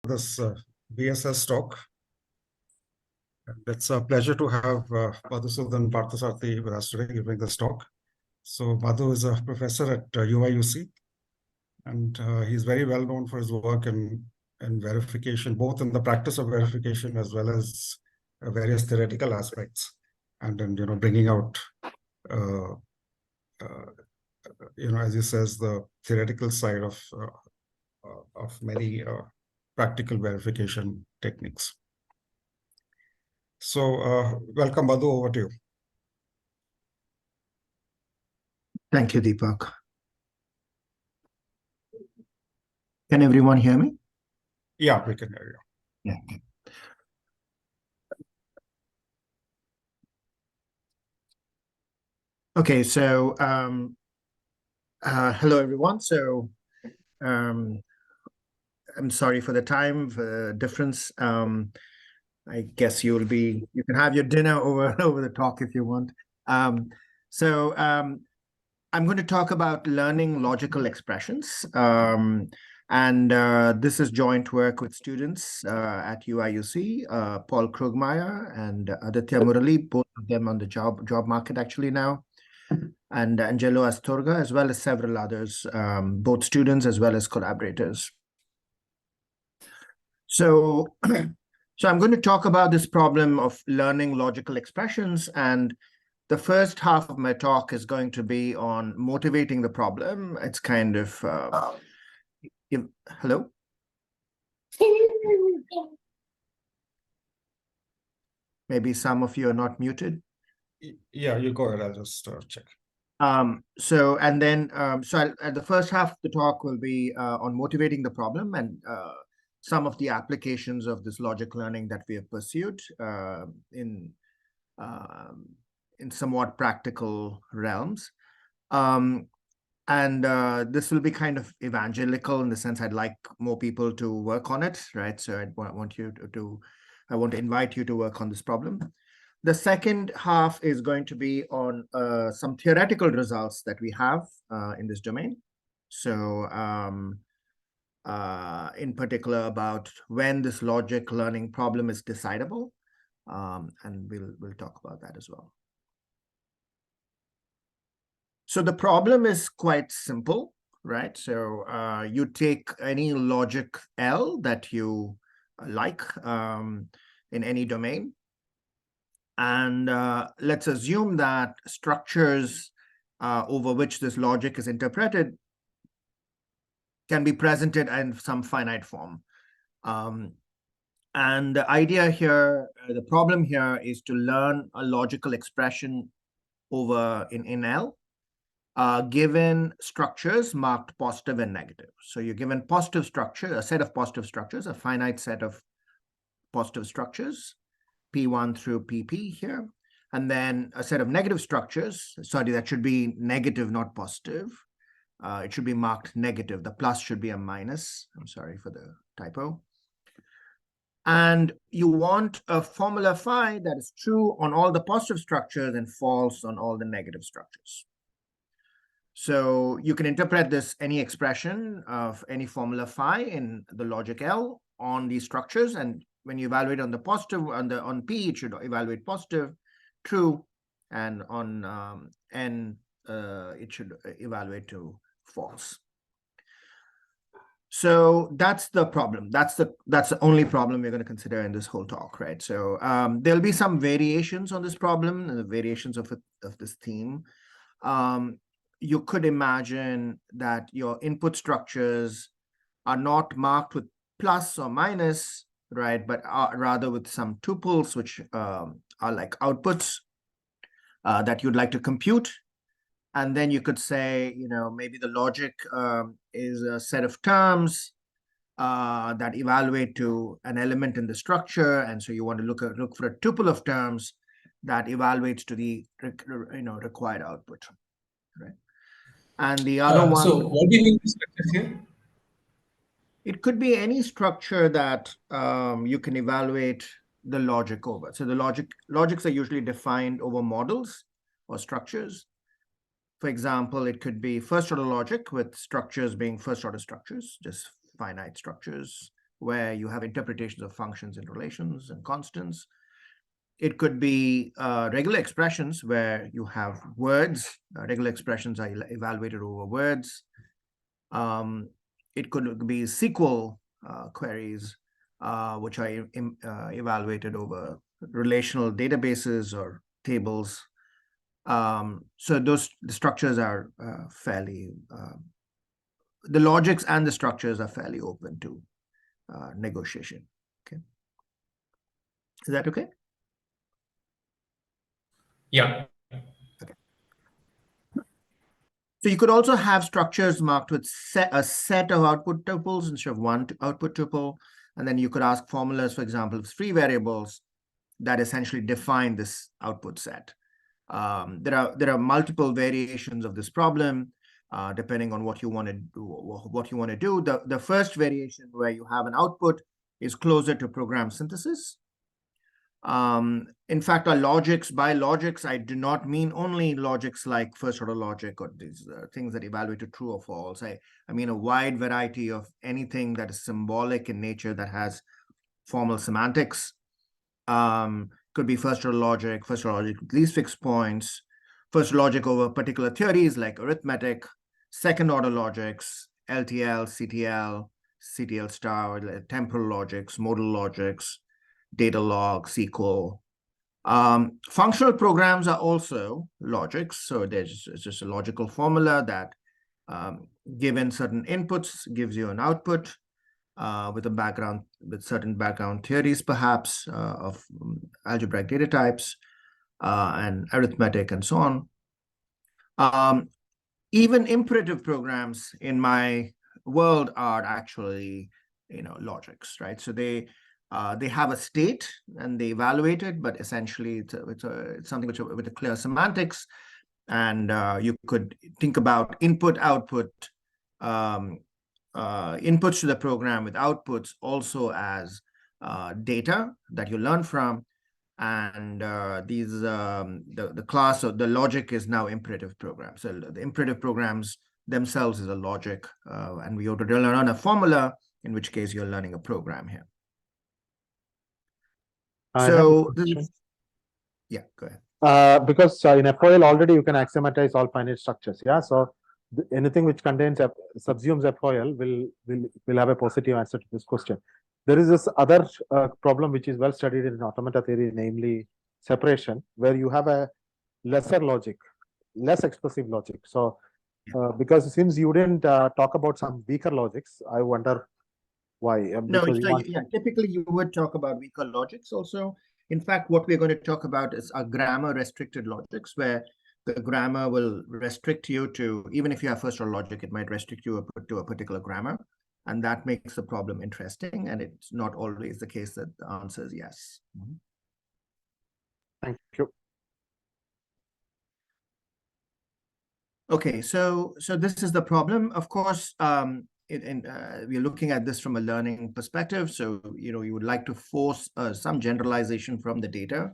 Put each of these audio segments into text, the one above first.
This VSS talk. And it's a pleasure to have Madhusudan Parthasarathy with us today giving this talk. So Madhu is a professor at UIUC, and he's very well known for his work in verification, both in the practice of verification as well as various theoretical aspects, and then bringing out as he says, the theoretical side of many practical verification techniques. So welcome, Madhu, over to you. Thank you, Deepak. Can everyone hear me? Yeah, we can hear you. Yeah. Okay, so hello, everyone. So I'm sorry for the time difference. I guess you can have your dinner over the talk if you want. I'm going to talk about learning logical expressions. And this is joint work with students at UIUC, Paul Krugmeyer and Aditya Murali, both of them on the job market actually now, and Angelo Astorga, as well as several others, both students as well as collaborators. So I'm going to talk about this problem of learning logical expressions, and the first half of my talk is going to be on motivating the problem. It's kind of, hello? Maybe some of you are not muted. Yeah, you go ahead. I'll just check. So the first half of the talk will be on motivating the problem and some of the applications of this logic learning that we have pursued in somewhat practical realms. This will be kind of evangelical in the sense I'd like more people to work on it, right? So I want to invite you to work on this problem. The second half is going to be on some theoretical results that we have in this domain. So in particular about when this logic learning problem is decidable. And we'll talk about that as well. So the problem is quite simple, right? So you take any logic L that you like in any domain. And let's assume that structures over which this logic is interpreted can be presented in some finite form. And the idea here, the problem here is to learn a logical expression over in L, given structures marked positive and negative. So you're given positive structure, a set of positive structures, a finite set of positive structures, P1 through PP here, and then a set of negative structures. Sorry, that should be negative, not positive. It should be marked negative. The plus should be a minus. I'm sorry for the typo. And you want a formula phi that is true on all the positive structures and false on all the negative structures. So you can interpret this, any expression of any formula phi in the logic L on these structures, and when you evaluate on the positive, on P, it should evaluate positive, true, and on N, it should evaluate to false. So that's the problem. That's the only problem we're going to consider in this whole talk, right? So there'll be some variations on this problem and the variations of this theme. You could imagine that your input structures are not marked with plus or minus, right, but rather with some tuples, which are like outputs that you'd like to compute. And then you could say, maybe the logic is a set of terms that evaluate to an element in the structure. And so you want to look for a tuple of terms that evaluates to the required output, right? And the other one. So what do you mean by structures here? It could be any structure that you can evaluate the logic over. So the logics are usually defined over models or structures. For example, it could be first order logic with structures being first order structures, just finite structures where you have interpretations of functions and relations and constants. It could be regular expressions where you have words. Regular expressions are evaluated over words. It could be SQL queries, which are evaluated over relational databases or tables. So the structures are fairly, the logics and the structures are fairly open to negotiation. Okay. Is that okay? Yeah. Okay. So you could also have structures marked with a set of output tuples instead of one output tuple. And then you could ask formulas, for example, free variables that essentially define this output set. There are multiple variations of this problem, depending on what you want to do. The first variation where you have an output is closer to program synthesis. In fact, our logics, by logics, I do not mean only logics like first order logic or these things that evaluate to true or false. I mean a wide variety of anything that is symbolic in nature that has formal semantics. Could be first order logic with least fixed points, first logic over particular theories like arithmetic, second order logics, LTL, CTL, CTL star, temporal logics, modal logics, data log, SQL. Functional programs are also logics. So it's just a logical formula that, given certain inputs, gives you an output with certain background theories, perhaps, of algebraic data types and arithmetic and so on. Even imperative programs in my world are actually, logics, right? So they have a state and they evaluate it, but essentially it's something which with a clear semantics, and you could think about input-output inputs to the program with outputs also as data that you learn from, and these the class of the logic is now imperative programs. So the imperative programs themselves is a logic, and we ought to learn a formula, in which case you're learning a program here. So yeah, go ahead. Because in FOL already you can axiomatize all finite structures. Yeah, so anything which contains subsumes FOL will have a positive answer to this question. There is this other problem which is well studied in automata theory, namely separation, where you have a lesser logic, less expressive logic. So because since you didn't talk about some weaker logics, I wonder why. No, yeah, typically you would talk about weaker logics also. In fact, what we're going to talk about is a grammar restricted logics, where the grammar will restrict you to, even if you have first order logic, it might restrict you to a particular grammar. And that makes the problem interesting. And it's not always the case that the answer is yes. Mm-hmm. Thank you. Okay, so this is the problem. Of course, we're looking at this from a learning perspective. So, you would like to force some generalization from the data.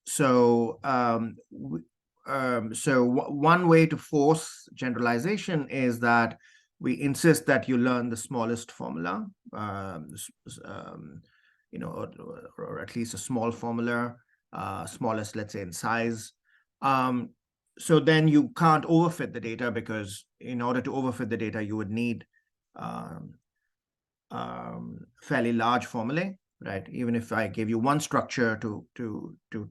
So one way to force generalization is that we insist that you learn the smallest formula, or at least a small formula, smallest, let's say, in size. So then you can't overfit the data, because in order to overfit the data, you would need fairly large formulae, right? Even if I gave you one structure to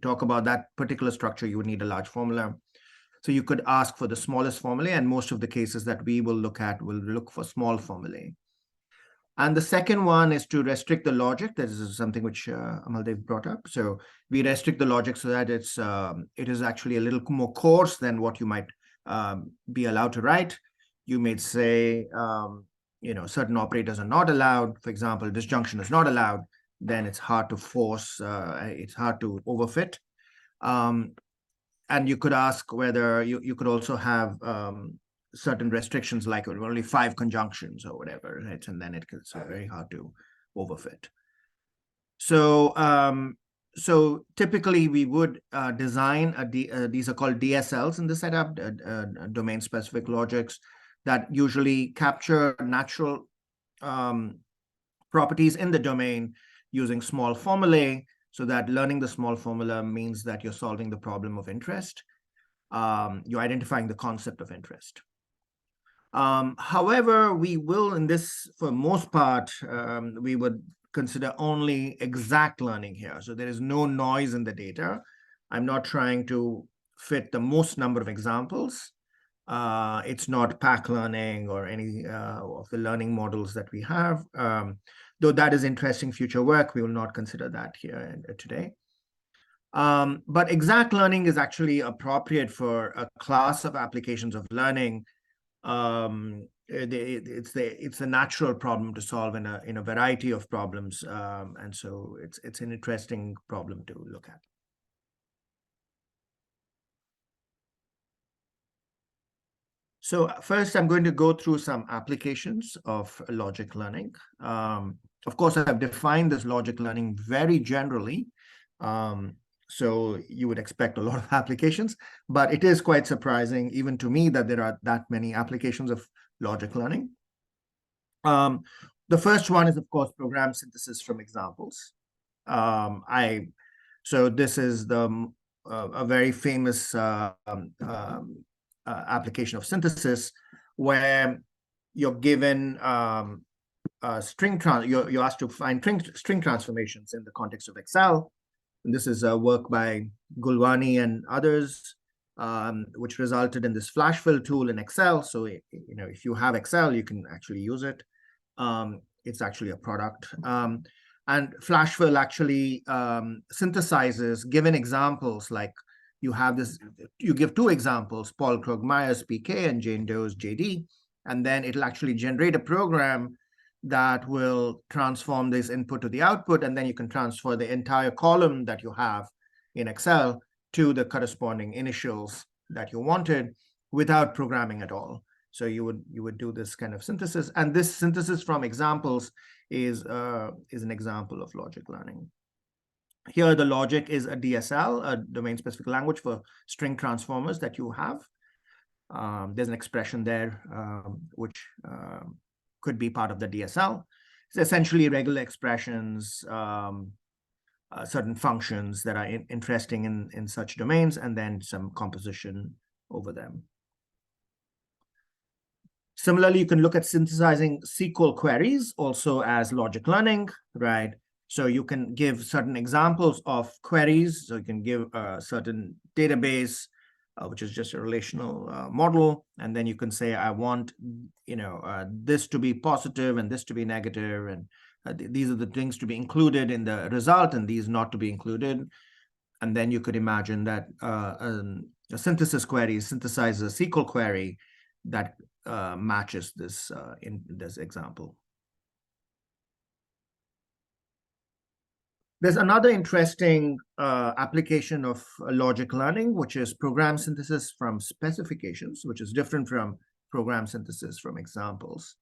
talk about that particular structure, you would need a large formula. So you could ask for the smallest formulae, and most of the cases that we will look at will look for small formulae. And the second one is to restrict the logic. This is something which Amaldev brought up. So we restrict the logic so that it is actually a little more coarse than what you might be allowed to write. You may say, certain operators are not allowed. For example, disjunction is not allowed. Then it's hard to force, it's hard to overfit. And you could ask whether you could also have certain restrictions, like only 5 conjunctions or whatever, right? And then it's very hard to overfit. So so typically we would design these are called DSLs in the setup, domain specific logics, that usually capture natural properties in the domain using small formulae, so that learning the small formula means that you're solving the problem of interest. You're identifying the concept of interest. However, we will, in this, for most part, we would consider only exact learning here. So there is no noise in the data. I'm not trying to fit the most number of examples. It's not pack learning or any of the learning models that we have. Though that is interesting future work, we will not consider that here today. But exact learning is actually appropriate for a class of applications of learning. It's a natural problem to solve in a variety of problems, and so it's an interesting problem to look at. So first, I'm going to go through some applications of logic learning. Of course, I've defined this logic learning very generally. So you would expect a lot of applications, but it is quite surprising, even to me, that there are that many applications of logic learning. The first one is, of course, program synthesis from examples. So this is a very famous application of synthesis, where you're given you're asked to find string transformations in the context of Excel. And this is work by Gulwani and others, which resulted in this flash fill tool in Excel. So if you have Excel, you can actually use it. It's actually a product. And flash fill actually synthesizes given examples, like you give two examples, Paul Krogmeyer's PK and Jane Doe's JD, and then it'll actually generate a program that will transform this input to the output, and then you can transfer the entire column that you have in Excel to the corresponding initials that you wanted without programming at all. So you would do this kind of synthesis, and this synthesis from examples is an example of logic learning. Here, the logic is a DSL, a domain-specific language for string transformers that you have. There's an expression there which could be part of the DSL. It's essentially regular expressions, certain functions that are interesting in such domains, and then some composition over them. Similarly, you can look at synthesizing SQL queries also as logic learning, right? So you can give certain examples of queries. So you can give a certain database, which is just a relational model, and then you can say, I want, this to be positive and this to be negative, and these are the things to be included in the result, and these not to be included. And then you could imagine that a synthesis query synthesizes a SQL query that matches this in this example. There's another interesting application of logic learning, which is program synthesis from specifications, which is different from program synthesis from examples.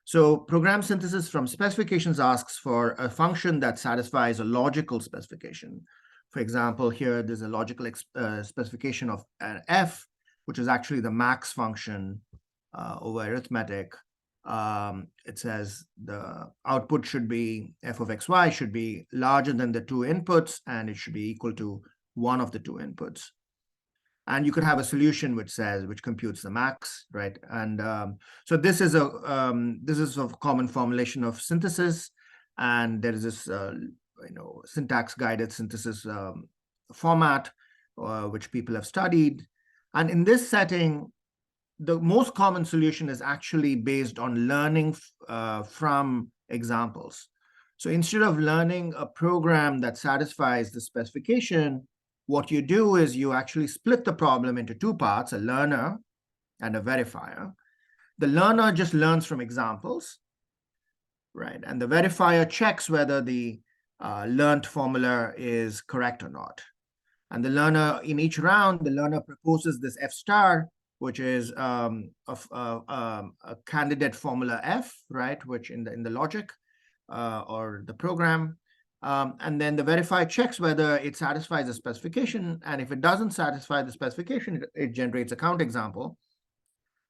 So program synthesis from specifications asks for a function that satisfies a logical specification. For example, here there's a logical specification of an f, which is actually the max function over arithmetic. It says the output should be f of xy should be larger than the two inputs, and it should be equal to one of the two inputs. And you could have a solution which computes the max, right? And so this is a common formulation of synthesis, and there is this syntax guided synthesis format which people have studied. And in this setting, the most common solution is actually based on learning from examples. So instead of learning a program that satisfies the specification, what you do is you actually split the problem into two parts, a learner and a verifier. The learner just learns from examples, right? And the verifier checks whether the learned formula is correct or not. And the learner, in each round, the learner proposes this F star, which is a candidate formula F, right? Which in the logic or the program. And then the verifier checks whether it satisfies the specification. And if it doesn't satisfy the specification, it generates a counterexample.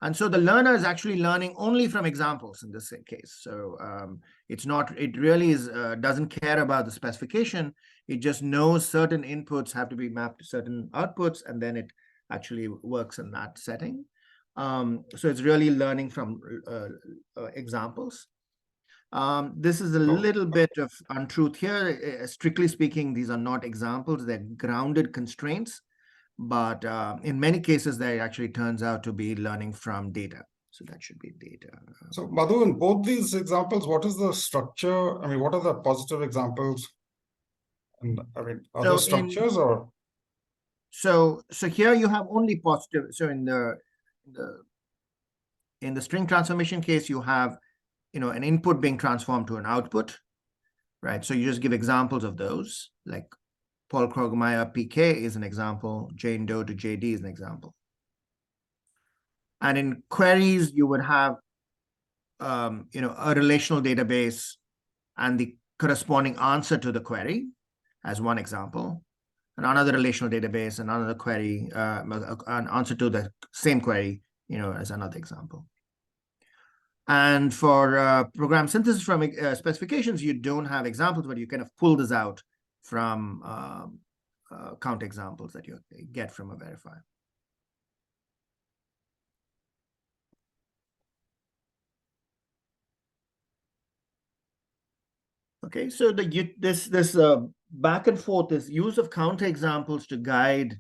And so the learner is actually learning only from examples in this case. So It's not, it really is, doesn't care about the specification. It just knows certain inputs have to be mapped to certain outputs, and then it actually works in that setting. So it's really learning from examples. This is a little bit of untruth here. Strictly speaking, these are not examples, they're grounded constraints. But in many cases, that actually turns out to be learning from data. So that should be data. So Madhu, in both these examples, what is the structure? I mean, what are the positive examples? And I mean, are there structures or? So here you have only positive. So in the string transformation case, you have, an input being transformed to an output, right? So you just give examples of those, like Paul Krogmeyer PK is an example, Jane Doe to JD is an example. And in queries, you would have, a relational database and the corresponding answer to the query as one example, and another relational database and another query, an answer to the same query, as another example. And for program synthesis from specifications, you don't have examples, but you kind of pull this out from count examples that you get from a verifier. Okay, so this back and forth, this use of counterexamples to guide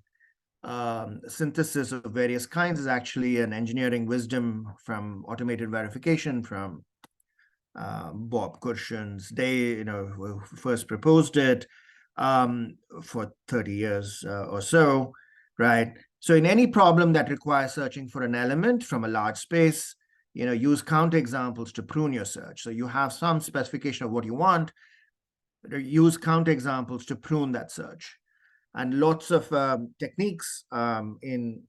synthesis of various kinds is actually an engineering wisdom from automated verification from Bob Kurshan's day, who first proposed it for 30 years or so, right? So in any problem that requires searching for an element from a large space, use counterexamples to prune your search. So you have some specification of what you want, use counterexamples to prune that search. And lots of techniques in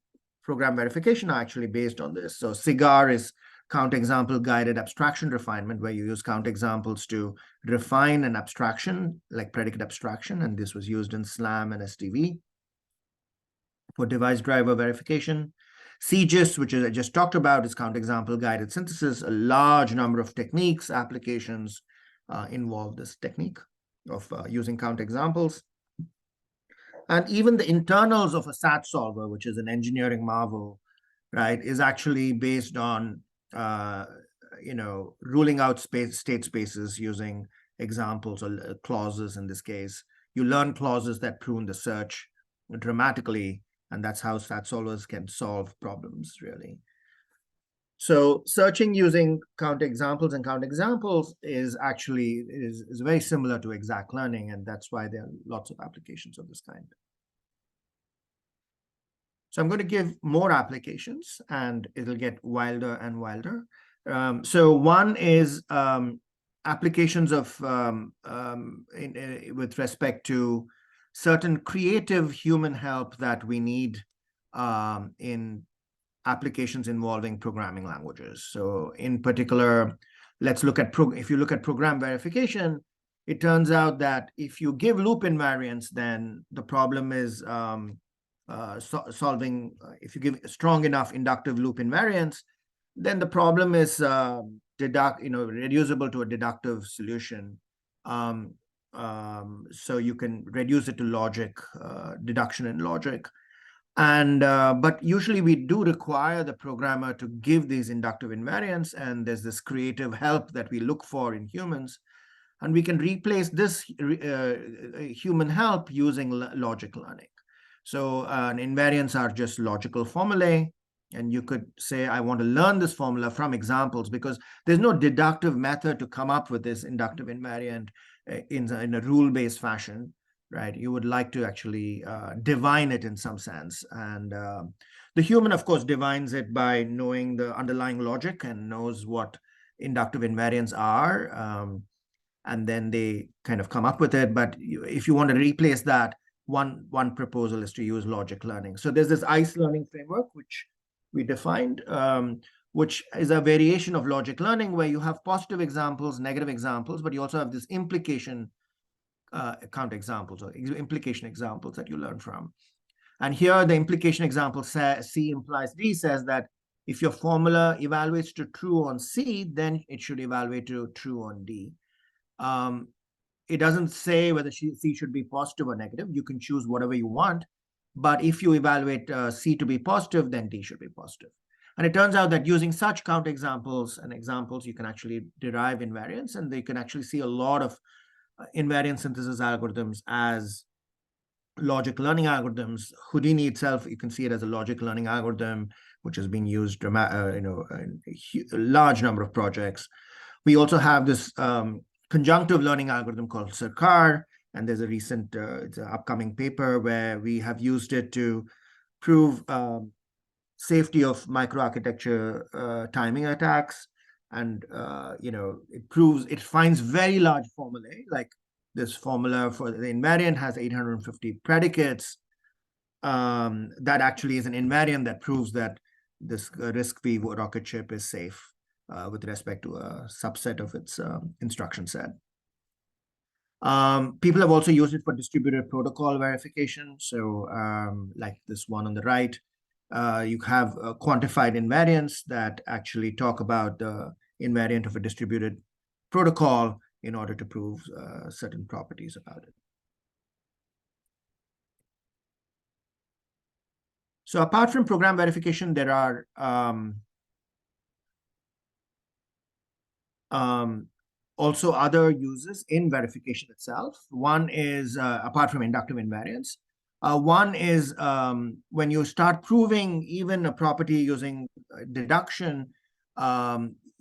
program verification are actually based on this. So CIGAR is counterexample guided abstraction refinement, where you use counterexamples to refine an abstraction, like predicate abstraction. And this was used in SLAM and STV for device driver verification. CGIS, which I just talked about, is counterexample guided synthesis. A large number of techniques, applications involve this technique of using counterexamples. And even the internals of a SAT solver, which is an engineering marvel, right, is actually based on, ruling out state spaces using examples or clauses in this case. You learn clauses that prune the search dramatically, and that's how SAT solvers can solve problems, really. So searching using counterexamples and counterexamples is actually is very similar to exact learning, and that's why there are lots of applications of this kind. So I'm going to give more applications, and it'll get wilder and wilder. So one is applications of with respect to certain creative human help that we need in applications involving programming languages. So in particular, let's look at if you look at program verification, it turns out that if you give loop invariants, then the problem is solving. If you give strong enough inductive loop invariants, then the problem is reducible to a deductive solution. So you can reduce it to logic, deduction in logic. And but usually we do require the programmer to give these inductive invariants, and there's this creative help that we look for in humans, and we can replace this human help using logic learning. So invariants are just logical formulae, and you could say, I want to learn this formula from examples, because there's no deductive method to come up with this inductive invariant in a rule-based fashion. Right, you would like to actually divine it in some sense. And the human, of course, divines it by knowing the underlying logic and knows what inductive invariants are. And then they kind of come up with it. But if you want to replace that, one proposal is to use logic learning. So there's this ICE learning framework, which we defined, which is a variation of logic learning, where you have positive examples, negative examples, but you also have this implication counterexamples or implication examples that you learn from. And here the implication example C implies D says that if your formula evaluates to true on C, then it should evaluate to true on D. it doesn't say whether C should be positive or negative. You can choose whatever you want. But if you evaluate C to be positive, then D should be positive. And it turns out that using such counterexamples and examples, you can actually derive invariance, and they can actually see a lot of invariant synthesis algorithms as logic learning algorithms. Houdini itself, you can see it as a logic learning algorithm, which has been used in a large number of projects. We also have this conjunctive learning algorithm called CIRCAR, and there's a recent, it's an upcoming paper where we have used it to prove safety of microarchitecture timing attacks. And, it finds very large formulae, like this formula for the invariant has 850 predicates. That actually is an invariant that proves that this RISC-V rocket ship is safe with respect to a subset of its instruction set. People have also used it for distributed protocol verification. So like this one on the right, you have quantified invariants that actually talk about the invariant of a distributed protocol in order to prove certain properties about it. So apart from program verification, there are also other uses in verification itself. One is, apart from inductive invariance, one is when you start proving even a property using deduction,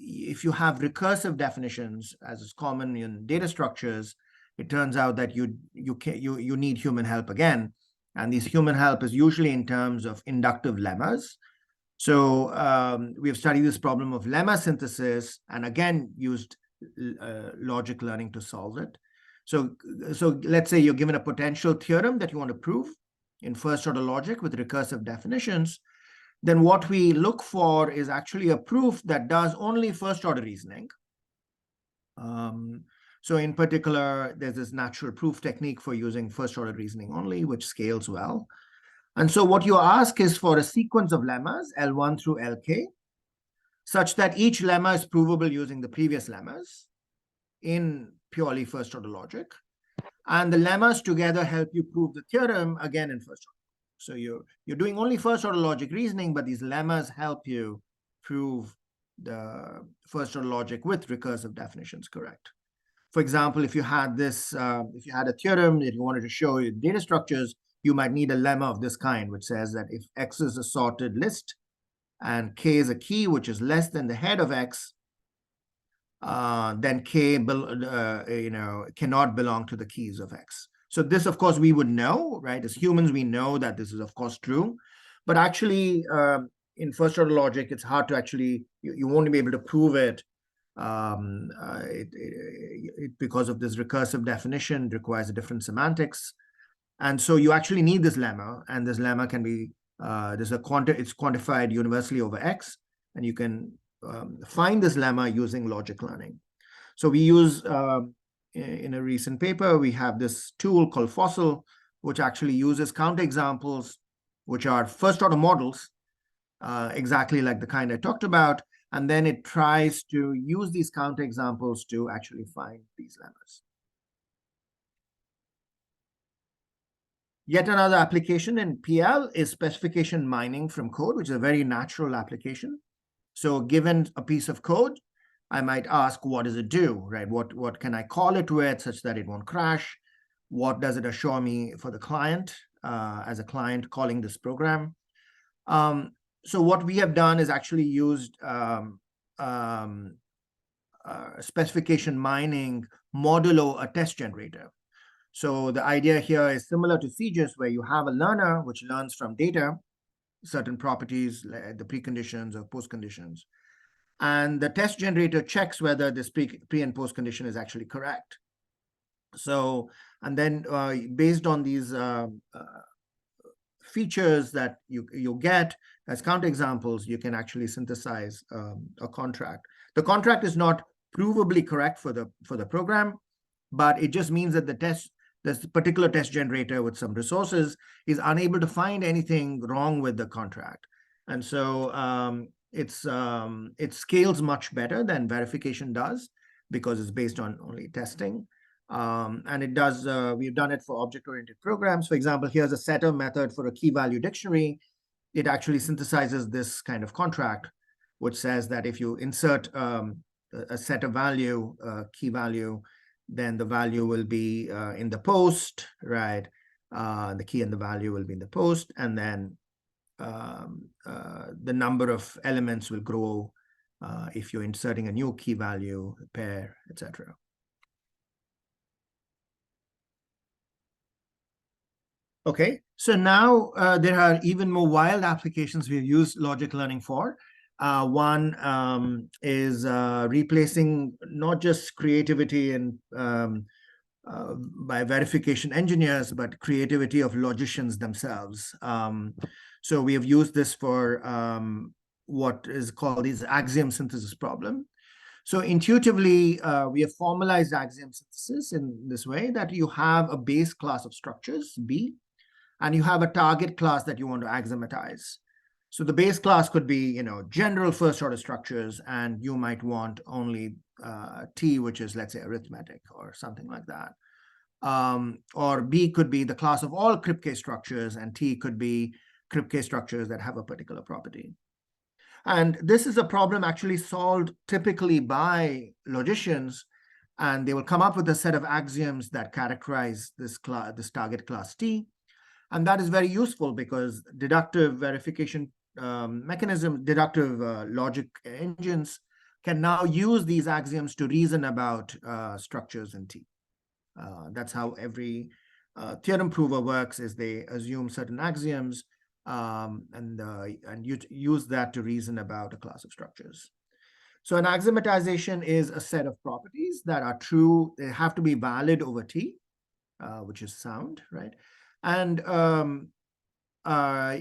if you have recursive definitions, as is common in data structures, it turns out that you need human help again. And this human help is usually in terms of inductive lemmas. So we have studied this problem of lemma synthesis and again used logic learning to solve it. So let's say you're given a potential theorem that you want to prove in first order logic with recursive definitions. Then what we look for is actually a proof that does only first order reasoning. So in particular, there's this natural proof technique for using first order reasoning only, which scales well. And so what you ask is for a sequence of lemmas, L1 through Lk, such that each lemma is provable using the previous lemmas in purely first order logic. And the lemmas together help you prove the theorem again in first order. So you're doing only first order logic reasoning, but these lemmas help you prove the first order logic with recursive definitions correct. For example, if you had this, if you had a theorem that you wanted to show you data structures, you might need a lemma of this kind, which says that if X is a sorted list and K is a key, which is less than the head of X, then K cannot belong to the keys of X. So this, of course, we would know, right? As humans, we know that this is, of course, true. But actually, in first order logic, it's hard to actually, you won't be able to prove it. Because of this recursive definition, it requires a different semantics. And so you actually need this lemma, and this lemma can be, it's quantified universally over X, and you can find this lemma using logic learning. So we use, in a recent paper, we have this tool called Fossil, which actually uses counterexamples, which are first order models, exactly like the kind I talked about. And then it tries to use these counterexamples to actually find these lemmas. Yet another application in PL is specification mining from code, which is a very natural application. So given a piece of code, I might ask, what does it do, right? What can I call it with such that it won't crash? What does it assure me for the client as a client calling this program? So what we have done is actually used specification mining modulo a test generator. So the idea here is similar to CGIS, where you have a learner which learns from data, certain properties, like the preconditions or postconditions. And the test generator checks whether this pre and post condition is actually correct. So, and then based on these features that you get as counterexamples, you can actually synthesize a contract. The contract is not provably correct for the program, but it just means that this particular test generator with some resources is unable to find anything wrong with the contract. And so it scales much better than verification does. because it's based on only testing. And it does, we've done it for object-oriented programs. For example, here's a setter method for a key value dictionary. It actually synthesizes this kind of contract, which says that if you insert a set of value, key value, then the value will be in the post, right? The key and the value will be in the post, and then the number of elements will grow if you're inserting a new key value pair, etc. Okay, so now there are even more wild applications we've used logic learning for. One is replacing not just creativity and by verification engineers, but creativity of logicians themselves. So we have used this for what is called this axiom synthesis problem. So intuitively, we have formalized axiom synthesis in this way that you have a base class of structures, B, and you have a target class that you want to axiomatize. So the base class could be, general first order structures, and you might want only T, which is, let's say, arithmetic or something like that. Or B could be the class of all Kripke structures, and T could be Kripke structures that have a particular property. And this is a problem actually solved typically by logicians, and they will come up with a set of axioms that characterize this target class T. And that is very useful because deductive verification deductive logic engines can now use these axioms to reason about structures in T. That's how every theorem prover works, is they assume certain axioms and you use that to reason about a class of structures. So an axiomatization is a set of properties that are true. They have to be valid over T, which is sound, right? And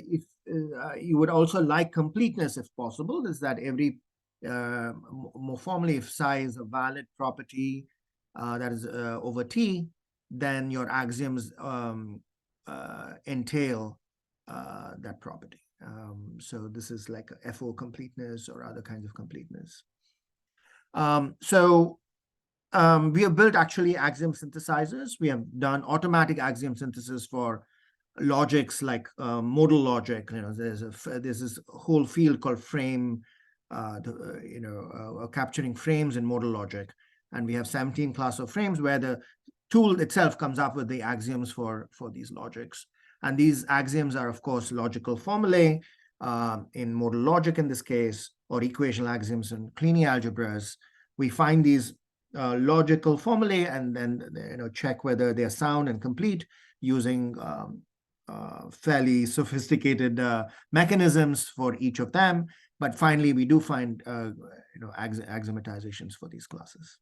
if you would also like completeness, if possible, is that every, more formally, if psi is a valid property that is over T, then your axioms entail that property. So this is like a FO completeness or other kinds of completeness. We have built actually axiom synthesizers. We have done automatic axiom synthesis for logics like modal logic. There's this whole field called frame, capturing frames in modal logic. And we have 17 class of frames where the tool itself comes up with the axioms for these logics. And these axioms are, of course, logical formulae in modal logic in this case, or equational axioms in Kleene algebras. We find these logical formulae and then check whether they're sound and complete using fairly sophisticated mechanisms for each of them. But finally, we do find axiomatizations for these classes.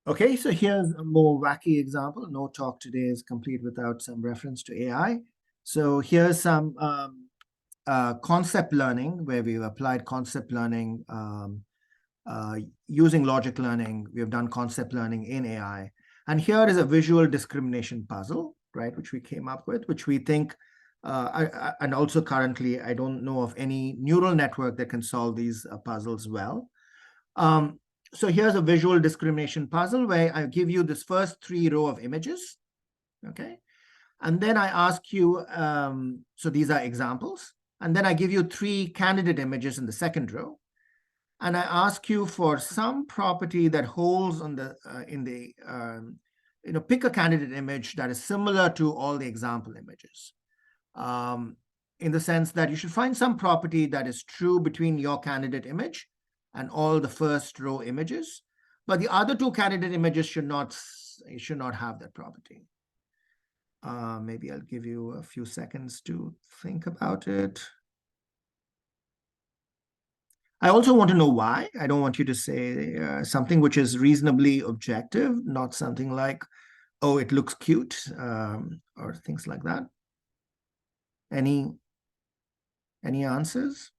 Okay, so here's a more wacky example. No talk today is complete without some reference to AI. So here's some concept learning where we've applied concept learning using logic learning. We have done concept learning in AI. And here is a visual discrimination puzzle, right, which we came up with, which we think, and also currently, I don't know of any neural network that can solve these puzzles well. So here's a visual discrimination puzzle where I give you this first 3 rows of images, okay? And then I ask you, so these are examples, and then I give you 3 candidate images in the second row. And I ask you for some property that holds on the, pick a candidate image that is similar to all the example images. In the sense that you should find some property that is true between your candidate image and all the first row images, but the other 2 candidate images should not have that property. Maybe I'll give you a few seconds to think about it. I also want to know why. I don't want you to say something which is reasonably objective, not something like, oh, it looks cute, or things like that. Any answers?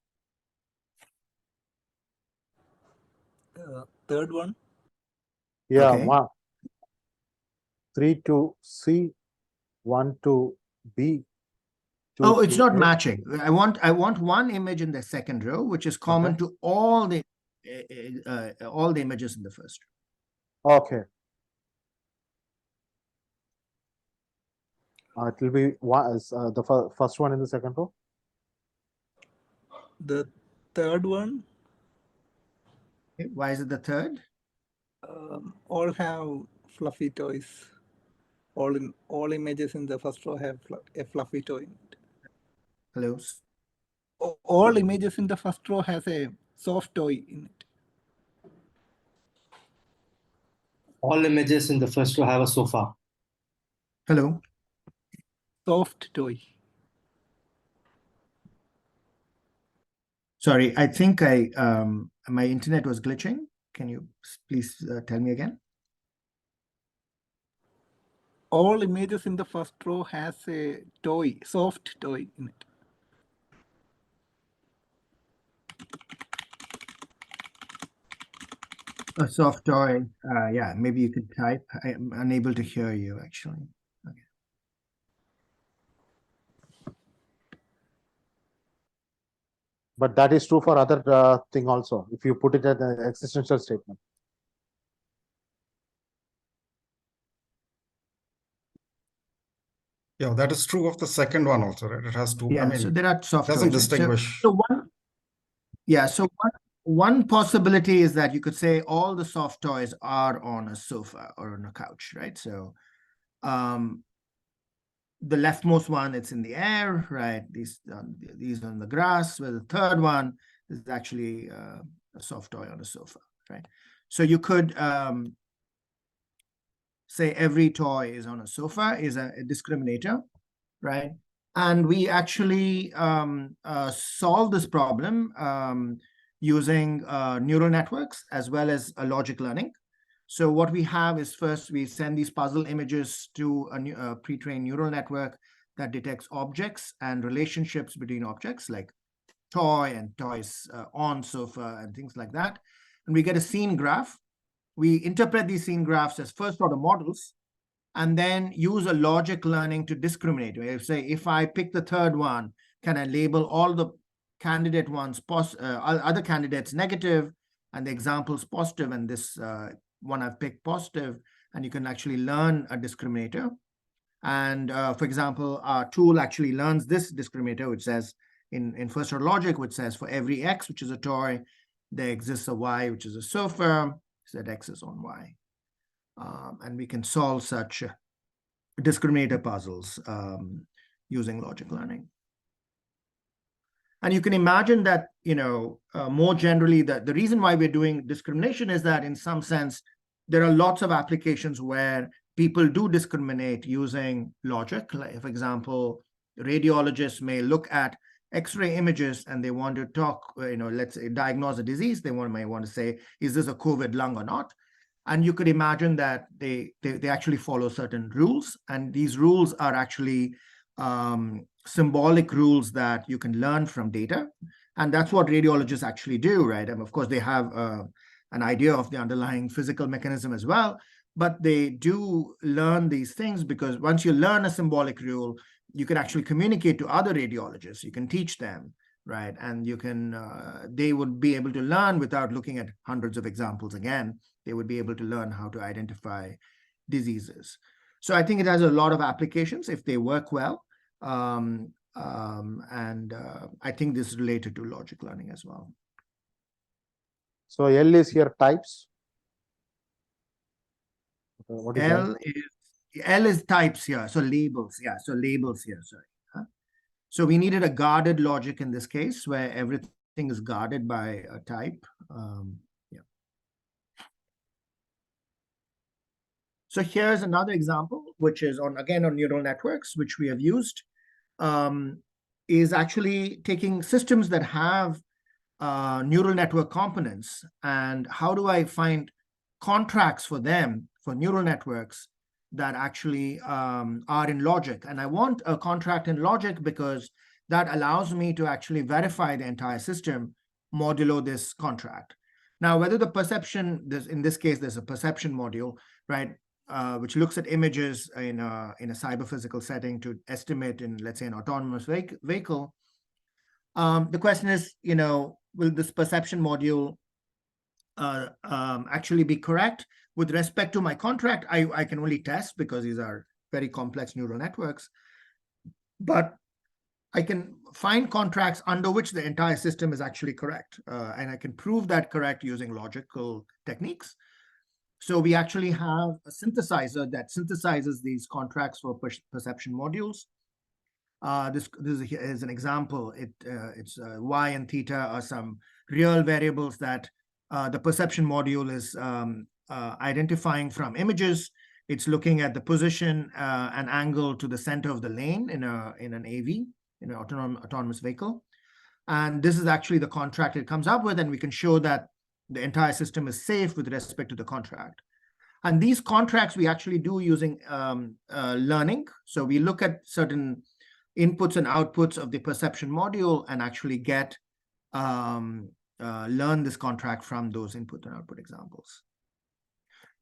Third one. Yeah, Okay. 3 to C, 1 to B. Oh, it's not matching. I want one image in the second row, which is common to all the all the images in the first row. Okay. It will be the first one in the second row. The third one, row. Why is it the third? all have fluffy toys. All images in the first row have a fluffy toy in it. Hello. All images in the first row has a soft toy in it. All images in the first row have a sofa. Hello. Soft toy. Sorry, I think my internet was glitching. Can you please tell me again? All images in the first row has a toy, soft toy in it. A soft toy. Yeah, maybe you could type. I'm unable to hear you actually. Okay. But that is true for other thing also. If you put it as an existential statement. Yeah, that is true of the second one also, right? It has two. Yeah, I mean, so there are soft doesn't toys. distinguish. So one possibility is that you could say all the soft toys are on a sofa or on a couch, right? So the leftmost one, it's in the air, right? These on the grass, where the third one is actually a soft toy on a sofa, right? So you could say every toy is on a sofa is a discriminator, right? And we actually solve this problem using neural networks as well as logic learning. So what we have is first we send these puzzle images to a pre-trained neural network that detects objects and relationships between objects like toy and toys on sofa and things like that. And we get a scene graph. We interpret these scene graphs as first order models and then use a logic learning to discriminate. Say, if I pick the third one, can I label all the candidate ones, other candidates negative and the examples positive, and this one I've picked positive, and you can actually learn a discriminator. And for example, our tool actually learns this discriminator, which says in first order logic, which says for every X, which is a toy, there exists a Y, which is a sofa, so that X is on Y. And we can solve such discriminator puzzles using logic learning. And you can imagine that, more generally, that the reason why we're doing discrimination is that in some sense, there are lots of applications where people do discriminate using logic. Like, for example, radiologists may look at X-ray images and they want to talk, let's say diagnose a disease. They may want to say, is this a COVID lung or not? And you could imagine that they actually follow certain rules. And these rules are actually symbolic rules that you can learn from data. And that's what radiologists actually do, right? And of course, they have an idea of the underlying physical mechanism as well. But they do learn these things because once you learn a symbolic rule, you can actually communicate to other radiologists. You can teach them, right? And you can, they would be able to learn without looking at hundreds of examples again. They would be able to learn how to identify diseases. So I think it has a lot of applications if they work well. And I think this is related to logic learning as well. So L is here types. What is L is types here. So labels. Yeah. So labels here. Sorry. So we needed a guarded logic in this case where everything is guarded by a type. Yeah. So here's another example, which is again on neural networks, which we have used, is actually taking systems that have neural network components and how do I find contracts for them, for neural networks that actually are in logic. And I want a contract in logic because that allows me to actually verify the entire system modulo this contract. Now, whether the perception, in this case, there's a perception module, right, which looks at images in a cyber-physical setting to estimate in, let's say, an autonomous vehicle. The question is, will this perception module actually be correct. With respect to my contract, I can only test because these are very complex neural networks. But I can find contracts under which the entire system is actually correct. And I can prove that correct using logical techniques. So we actually have a synthesizer that synthesizes these contracts for perception modules. This is an example. It's y and theta are some real variables that the perception module is identifying from images. It's looking at the position and angle to the center of the lane in an AV, in an autonomous vehicle. And this is actually the contract it comes up with, and we can show that the entire system is safe with respect to the contract. And these contracts we actually do using learning. So we look at certain inputs and outputs of the perception module and actually get learn this contract from those input and output examples.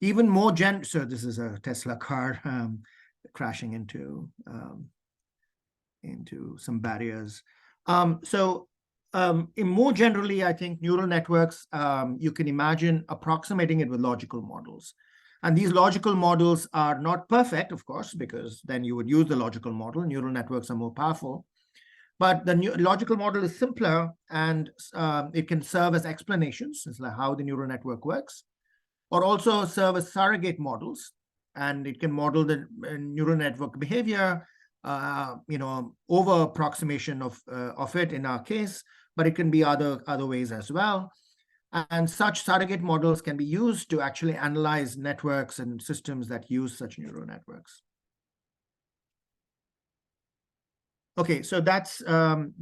Even more so this is a Tesla car crashing into some barriers. In more generally, I think neural networks, you can imagine approximating it with logical models. And these logical models are not perfect, of course, because then you would use the logical model. Neural networks are more powerful. But the logical model is simpler, and it can serve as explanations, as like how the neural network works, or also serve as surrogate models. And it can model the neural network behavior, over approximation of it in our case, but it can be other ways as well. And such surrogate models can be used to actually analyze networks and systems that use such neural networks. Okay, so I'm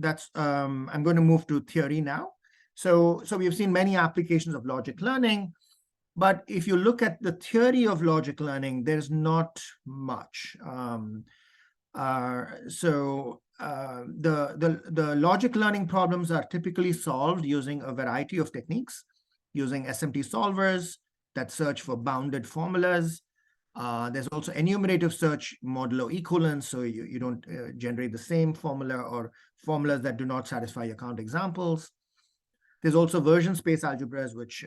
going to move to theory now. So we've seen many applications of logic learning, but if you look at the theory of logic learning, there's not much. The logic learning problems are typically solved using a variety of techniques, using SMT solvers that search for bounded formulas. There's also enumerative search modulo equivalence, so you don't generate the same formula or formulas that do not satisfy your count examples. There's also version space algebras, which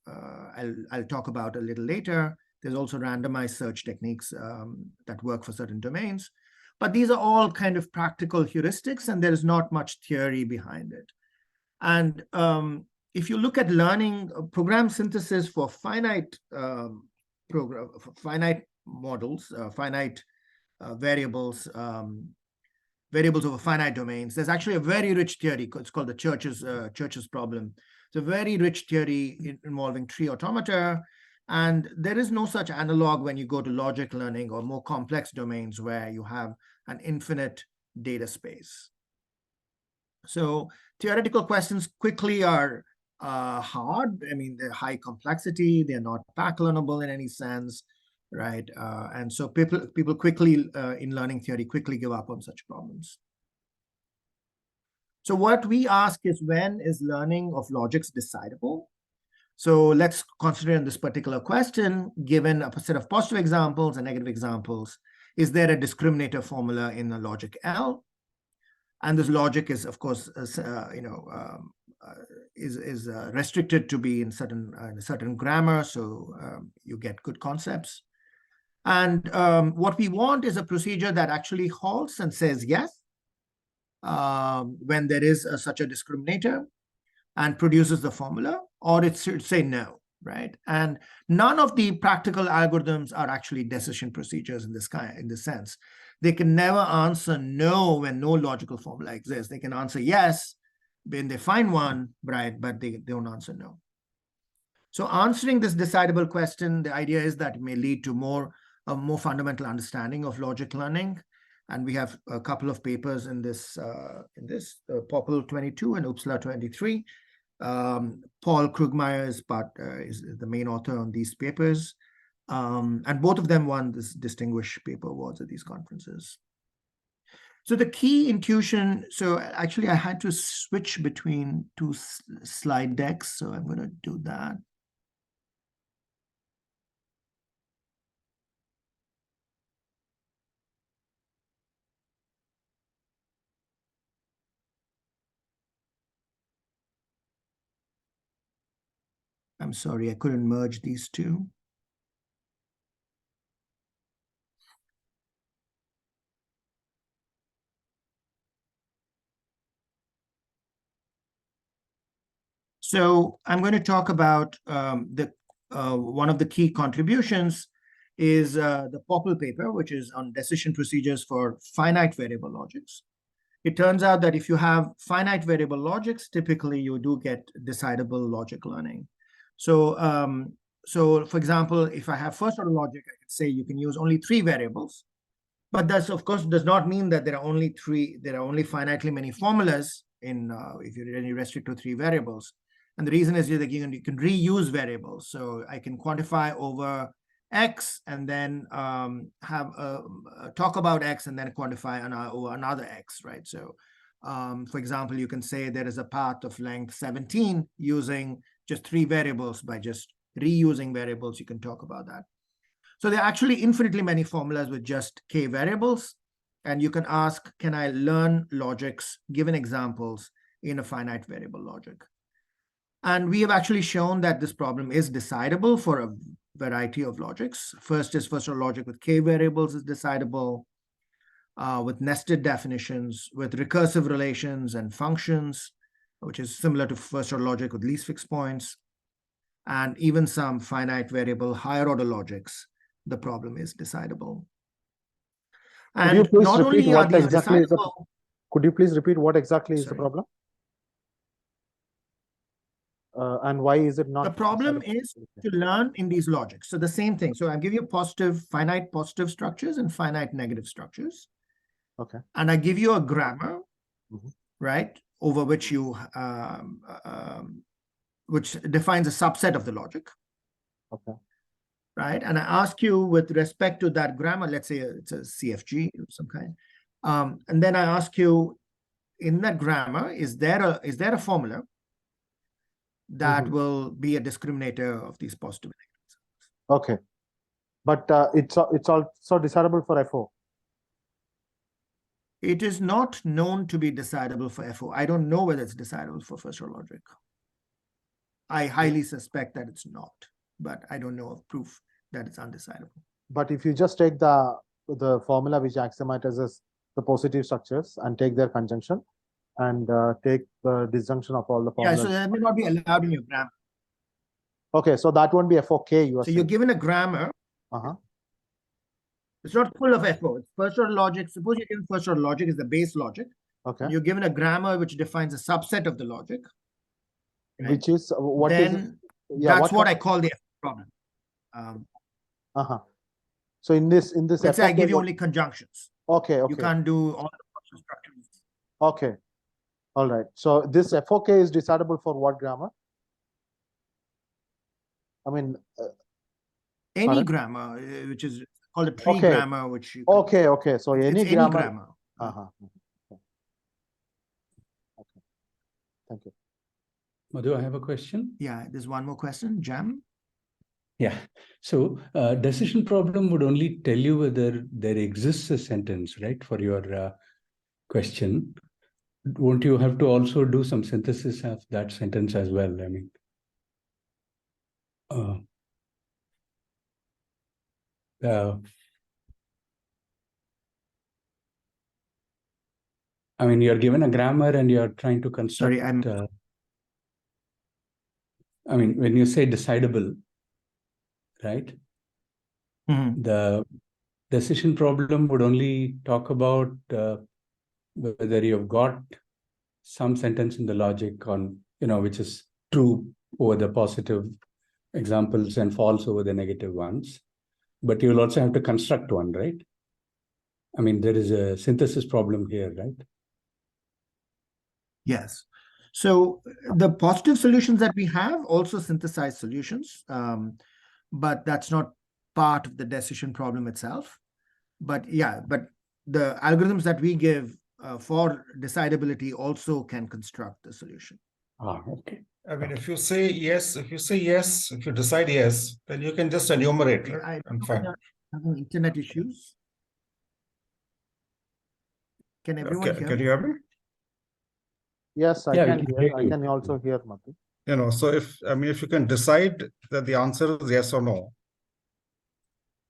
I'll talk about a little later. There's also randomized search techniques that work for certain domains. But these are all kind of practical heuristics, and there is not much theory behind it. And if you look at learning program synthesis for finite finite models, finite variables over finite domains, there's actually a very rich theory. It's called the Church's problem. It's a very rich theory involving tree automata. And there is no such analog when you go to logic learning or more complex domains where you have an infinite data space. So theoretical questions quickly are hard. I mean, they're high complexity. They're not back-learnable in any sense, right? And so people quickly, in learning theory, quickly give up on such problems. So what we ask is, when is learning of logics decidable? So let's consider in this particular question, given a set of positive examples and negative examples, is there a discriminator formula in a logic L? And this logic is, of course, restricted to be in certain grammar, so you get good concepts. And what we want is a procedure that actually halts and says yes when there is such a discriminator and produces the formula, or it should say no, right? And none of the practical algorithms are actually decision procedures in this sense. They can never answer no when no logical formula exists. They can answer yes when they find one, right? But they don't answer no. So answering this decidable question, the idea is that it may lead to a more fundamental understanding of logic learning. And we have a couple of papers in this Popple 22 and Uppsala 23. Paul Krugmeyer is the main author on these papers. And both of them won this distinguished paper awards at these conferences. So the key intuition, so actually I had to switch between two slide decks, so I'm going to do that. I'm sorry, I couldn't merge these two. So I'm going to talk about one of the key contributions is the Popple paper, which is on decision procedures for finite variable logics. It turns out that if you have finite variable logics, typically you do get decidable logic learning. So, so for example, if I have first order logic, I could say you can use only 3 variables. But that's, of course, does not mean that there are only finitely many formulas in if you really restrict to 3 variables. And the reason is that you can reuse variables. So I can quantify over X and then have talk about X and then quantify over another X, right? So for example, you can say there is a path of length 17 using just 3 variables. By just reusing variables, you can talk about that. So there are actually infinitely many formulas with just k variables. And you can ask, can I learn logics, given examples in a finite variable logic? And we have actually shown that this problem is decidable for a variety of logics. First order logic with k variables is decidable, with nested definitions, with recursive relations and functions, which is similar to first order logic with least fixed points, and even some finite variable higher order logics. The problem is decidable. And not only are these decidable, could you please repeat what exactly is the problem? And why is it not? The problem is to learn in these logics. So the same thing. So I'll give you finite positive structures and finite negative structures. Okay. And I give you a grammar, right, over which you which defines a subset of the logic. Okay. Right. And I ask you with respect to that grammar, let's say it's a CFG of some kind. And then I ask you, in that grammar, is there a formula that will be a discriminator of these positive and negative? Okay. But it's also decidable for FO. It is not known to be decidable for FO. I don't know whether it's decidable for first order logic. I highly suspect that it's not, but I don't know of proof that it's undecidable. But if you just take the formula which axiomatizes the positive structures and take their conjunction and take the disjunction of all the formulas. Yeah, so that may not be allowed in your grammar. Okay, so that won't be FOK. You're given a grammar. It's not full of FO. It's first order logic. Suppose you're given first order logic is the base logic. Okay. You're given a grammar which defines a subset of the logic. Right? Which is what then is that's what I call the FO problem. So in this let's say I give you only conjunctions. Okay. You can't do all the structures. Okay. All right. So this FOK is decidable for what grammar? I mean, any grammar, which is called a tree grammar, which you can, okay. So any grammar. Okay. Thank you. Madhu, I have a question. Yeah, there's one more question. Jam. Yeah. So decision problem would only tell you whether there exists a sentence, right, for your question. Won't you have to also do some synthesis of that sentence as well? I mean, you're given a grammar and you're trying to construct. Sorry, when you say decidable, right? The decision problem would only talk about whether you've got some sentence in the logic on, which is true over the positive examples and false over the negative ones. But you'll also have to construct one, right? I mean, there is a synthesis problem here, right? Yes. So the positive solutions that we have also synthesize solutions, but that's not part of the decision problem itself. But yeah, but the algorithms that we give for decidability also can construct the solution. Okay. I mean, if you say yes, if you decide yes, then you can just enumerate it. I'm fine. Having internet issues. Can everyone hear? Can you hear me? Yes, I can hear. I can also hear, Madhu. So if you can decide that the answer is yes or no,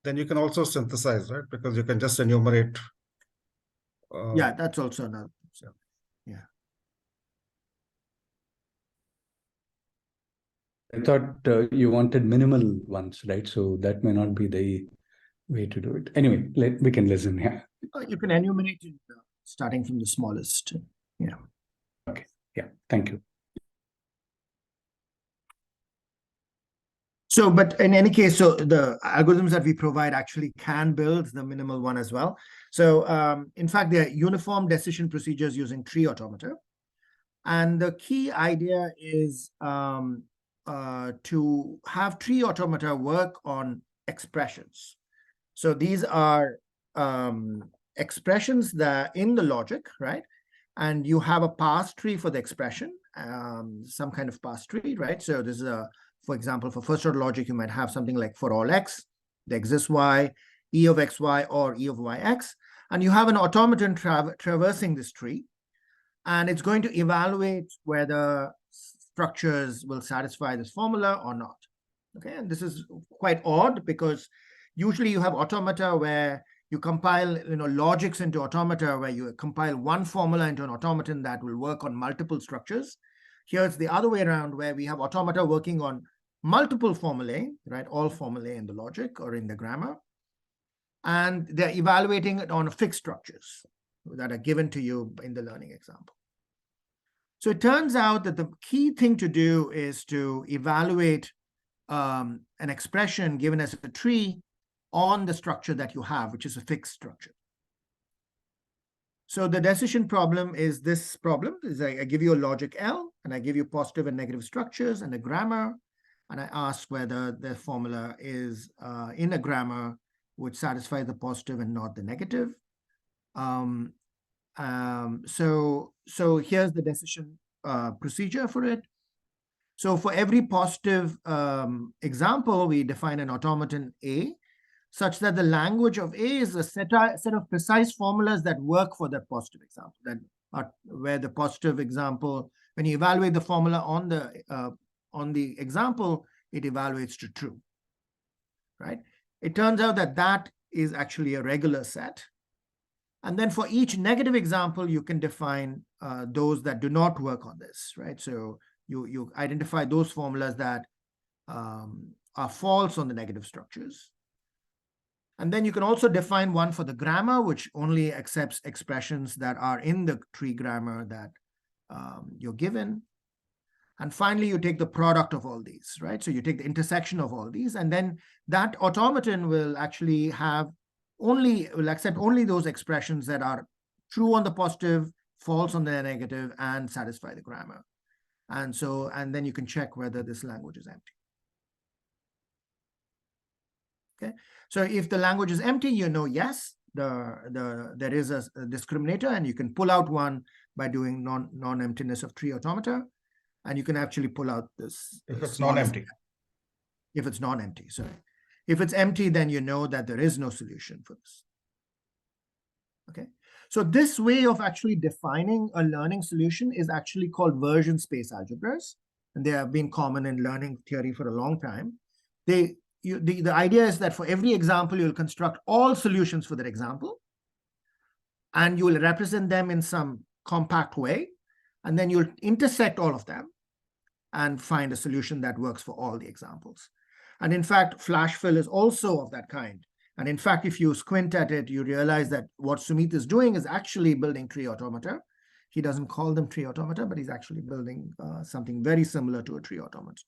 then you can also synthesize, right? Because you can just enumerate. Yeah, that's also another. So, yeah. I thought you wanted minimal ones, right? So that may not be the way to do it. Anyway, we can listen. Yeah. You can enumerate it starting from the smallest. Yeah. Okay. Yeah. Thank you. So, but in any case, so the algorithms that we provide actually can build the minimal one as well. So, in fact, they're uniform decision procedures using tree automata. And the key idea is to have tree automata work on expressions. So these are expressions that in the logic, right? And you have a parse tree for the expression, some kind of parse tree, right? So this is for example, for first order logic, you might have something like for all x, there exists y, e of xy, or e of yx, and you have an automaton traversing this tree, and it's going to evaluate whether structures will satisfy this formula or not. Okay, and this is quite odd because usually you have automata where you compile logics into automata where you compile one formula into an automaton that will work on multiple structures. Here it's the other way around, where we have automata working on multiple formulae, right? All formulae in the logic or in the grammar. And they're evaluating it on fixed structures that are given to you in the learning example. So it turns out that the key thing to do is to evaluate an expression given as a tree on the structure that you have, which is a fixed structure. So the decision problem is this problem. I give you a logic L, and I give you positive and negative structures and a grammar, and I ask whether the formula is in a grammar would satisfy the positive and not the negative. So here's the decision procedure for it. So for every positive example, we define an automaton A, such that the language of A is a set of precise formulas that work for that positive example, that are where the positive example, when you evaluate the formula on the example, it evaluates to true, right? It turns out that that is actually a regular set. And then for each negative example, you can define those that do not work on this, right? So you identify those formulas that are false on the negative structures. And then you can also define one for the grammar, which only accepts expressions that are in the tree grammar that you're given. And finally, you take the product of all these, right? So you take the intersection of all these, and then that automaton will actually accept only those expressions that are true on the positive, false on the negative, and satisfy the grammar. And then you can check whether this language is empty. Okay, so if the language is empty, yes, there is a discriminator, and you can pull out one by doing non-emptiness of tree automata, and you can actually pull out this. If it's non-empty. If it's non-empty, sorry. If it's empty, then you know that there is no solution for this. Okay, so this way of actually defining a learning solution is actually called version space algebras, and they have been common in learning theory for a long time. The idea is that for every example, you'll construct all solutions for that example, and you will represent them in some compact way, and then you'll intersect all of them and find a solution that works for all the examples. And in fact, flash fill is also of that kind. And in fact, if you squint at it, you realize that what Sumit is doing is actually building tree automata. He doesn't call them tree automata, but he's actually building something very similar to a tree automata.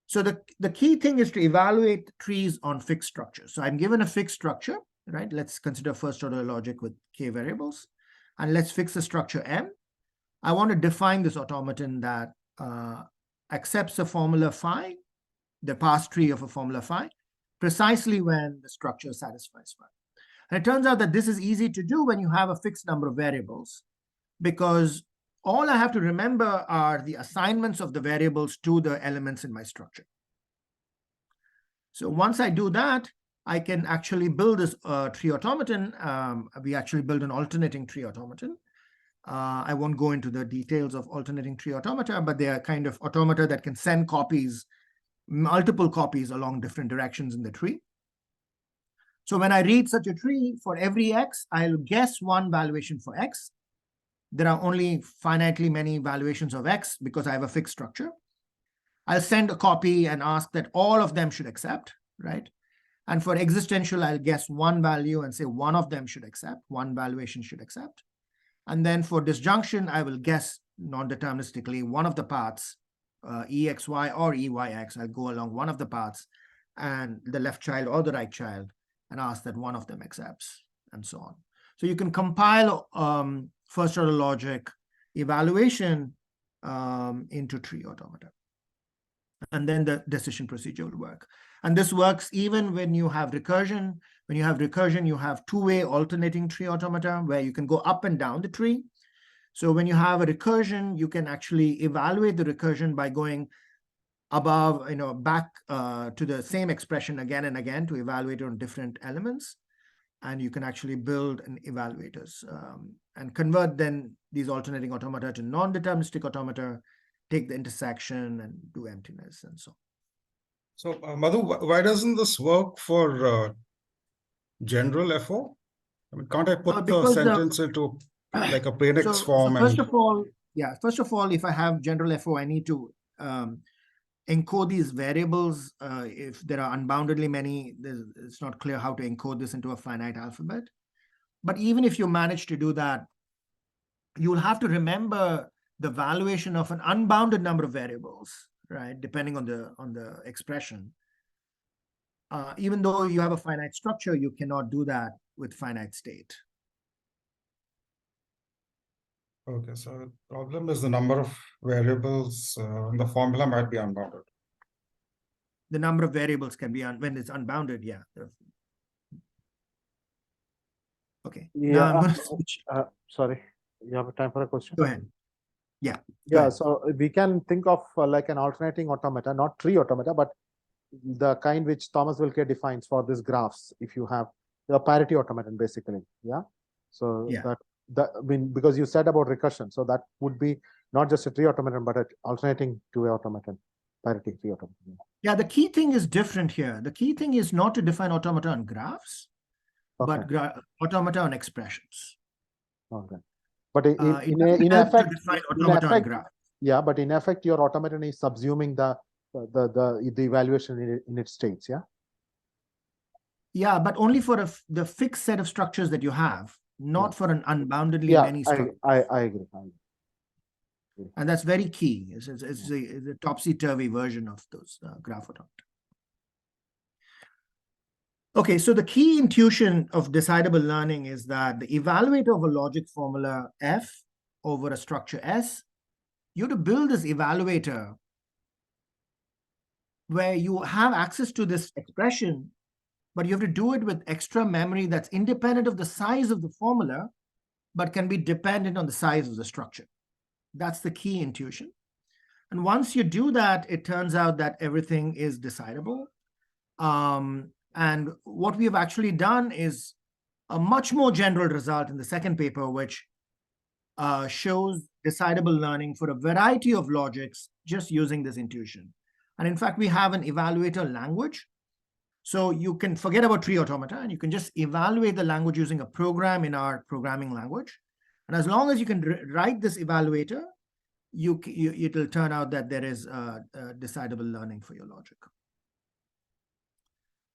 So the key thing is to evaluate trees on fixed structures. So I'm given a fixed structure, right? Let's consider first order logic with k variables, and let's fix the structure M. I want to define this automaton that accepts a formula phi, the parse tree of a formula phi, precisely when the structure satisfies phi. And it turns out that this is easy to do when you have a fixed number of variables, because all I have to remember are the assignments of the variables to the elements in my structure. So once I do that, I can actually build this tree automaton. We actually build an alternating tree automaton. I won't go into the details of alternating tree automata, but they are kind of automata that can send copies, multiple copies along different directions in the tree. So when I read such a tree, for every x, I'll guess one valuation for x. There are only finitely many valuations of x because I have a fixed structure. I'll send a copy and ask that all of them should accept, right? And for existential, I'll guess one value and say one of them should accept, one valuation should accept. And then for disjunction, I will guess non-deterministically one of the paths, EXY or EYX. I'll go along one of the paths and the left child or the right child and ask that one of them accepts, and so on. So you can compile first order logic evaluation into tree automata. And then the decision procedure will work. And this works even when you have recursion. When you have recursion, you have two-way alternating tree automata where you can go up and down the tree. So when you have a recursion, you can actually evaluate the recursion by going above, back to the same expression again and again to evaluate on different elements. And you can actually build an evaluators and convert then these alternating automata to non-deterministic automata, take the intersection and do emptiness and so on. So Madhu, why doesn't this work for general FO? I mean, can't I put the sentence into like a Phoenix form? First of all, if I have general FO, I need to encode these variables. If there are unboundedly many, it's not clear how to encode this into a finite alphabet. But even if you manage to do that, you will have to remember the valuation of an unbounded number of variables, right? Depending on the expression. Even though you have a finite structure, you cannot do that with finite state. Okay, so the problem is the number of variables in the formula might be unbounded. The number of variables can be when it's unbounded, yeah. Okay. Yeah. Now I'm going to switch. Sorry, you have time for a question? Go ahead. Yeah. Yeah, so we can think of like an alternating automata, not tree automata, but the kind which Thomas Wilke defines for these graphs. If you have a parity automaton, basically, yeah. So yeah. I mean, because you said about recursion, so that would be not just a tree automaton, but an alternating two-way automaton, parity tree automaton. Yeah, the key thing is different here. The key thing is not to define automata on graphs, but automata on expressions. Okay. But in effect, define automata on graph. Yeah, but in effect, your automaton is subsuming the evaluation in its states, yeah? Yeah, but only for the fixed set of structures that you have, not for an unboundedly many structures. I agree. And that's very key. It's a topsy-turvy version of those graph automata. Okay, so the key intuition of decidable learning is that the evaluator of a logic formula F over a structure S, you have to build this evaluator where you have access to this expression, but you have to do it with extra memory that's independent of the size of the formula, but can be dependent on the size of the structure. That's the key intuition. And once you do that, it turns out that everything is decidable. And what we have actually done is a much more general result in the second paper, which shows decidable learning for a variety of logics just using this intuition. And in fact, we have an evaluator language. So you can forget about tree automata and you can just evaluate the language using a program in our programming language. And as long as you can write this evaluator, it'll turn out that there is decidable learning for your logic.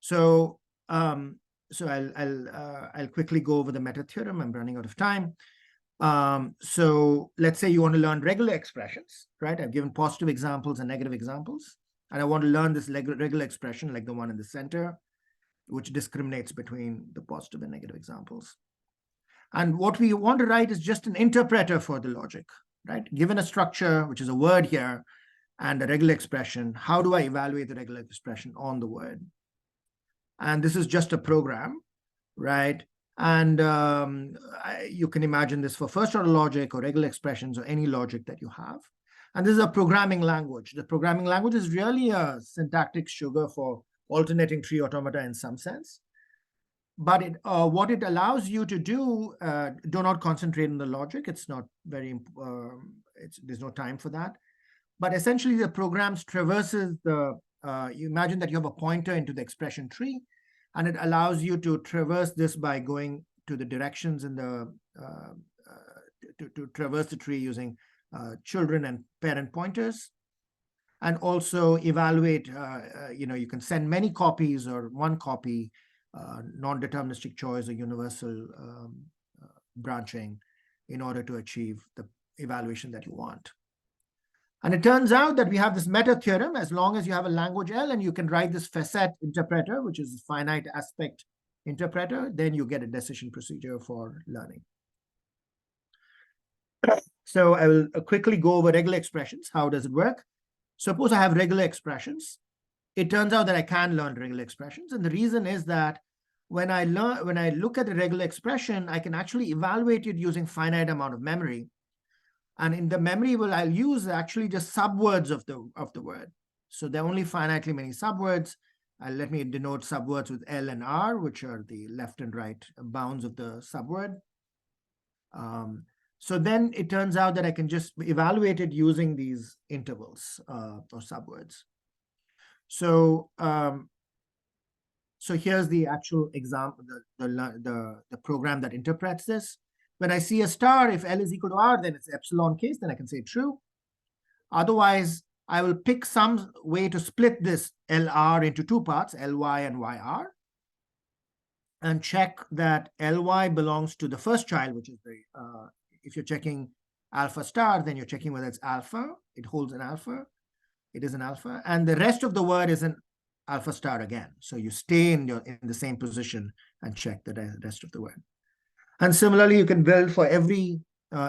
So I'll quickly go over the meta theorem. I'm running out of time. So let's say you want to learn regular expressions, right? I've given positive examples and negative examples. And I want to learn this regular expression like the one in the center, which discriminates between the positive and negative examples. And what we want to write is just an interpreter for the logic, right? Given a structure, which is a word here, and a regular expression, how do I evaluate the regular expression on the word? And this is just a program, right? And you can imagine this for first order logic or regular expressions or any logic that you have. And this is a programming language. The programming language is really a syntactic sugar for alternating tree automata in some sense. But what it allows you to do, do not concentrate on the logic. It's not very, there's no time for that. But essentially the program traverses the, you imagine that you have a pointer into the expression tree, and it allows you to traverse this by going to the directions in the, to traverse the tree using children and parent pointers. And also evaluate, you can send many copies or one copy, non-deterministic choice or universal branching in order to achieve the evaluation that you want. And it turns out that we have this meta theorem. As long as you have a language L and you can write this facet interpreter, which is a finite aspect interpreter, then you get a decision procedure for learning. So I will quickly go over regular expressions. How does it work? Suppose I have regular expressions. It turns out that I can learn regular expressions. And the reason is that when I look at a regular expression, I can actually evaluate it using finite amount of memory. And in the memory, I'll use actually just subwords of the word. So there are only finitely many subwords. Let me denote subwords with L and R, which are the left and right bounds of the subword. So then it turns out that I can just evaluate it using these intervals or subwords. So so here's the actual example, the program that interprets this. When I see a star, if L is equal to R, then it's epsilon case, then I can say true. Otherwise, I will pick some way to split this LR into two parts, LY and YR, and check that LY belongs to the first child, which is the, if you're checking alpha star, then you're checking whether it's alpha. It holds an alpha. It is an alpha. And the rest of the word is an alpha star again. So you stay in the same position and check the rest of the word. And similarly, you can build for every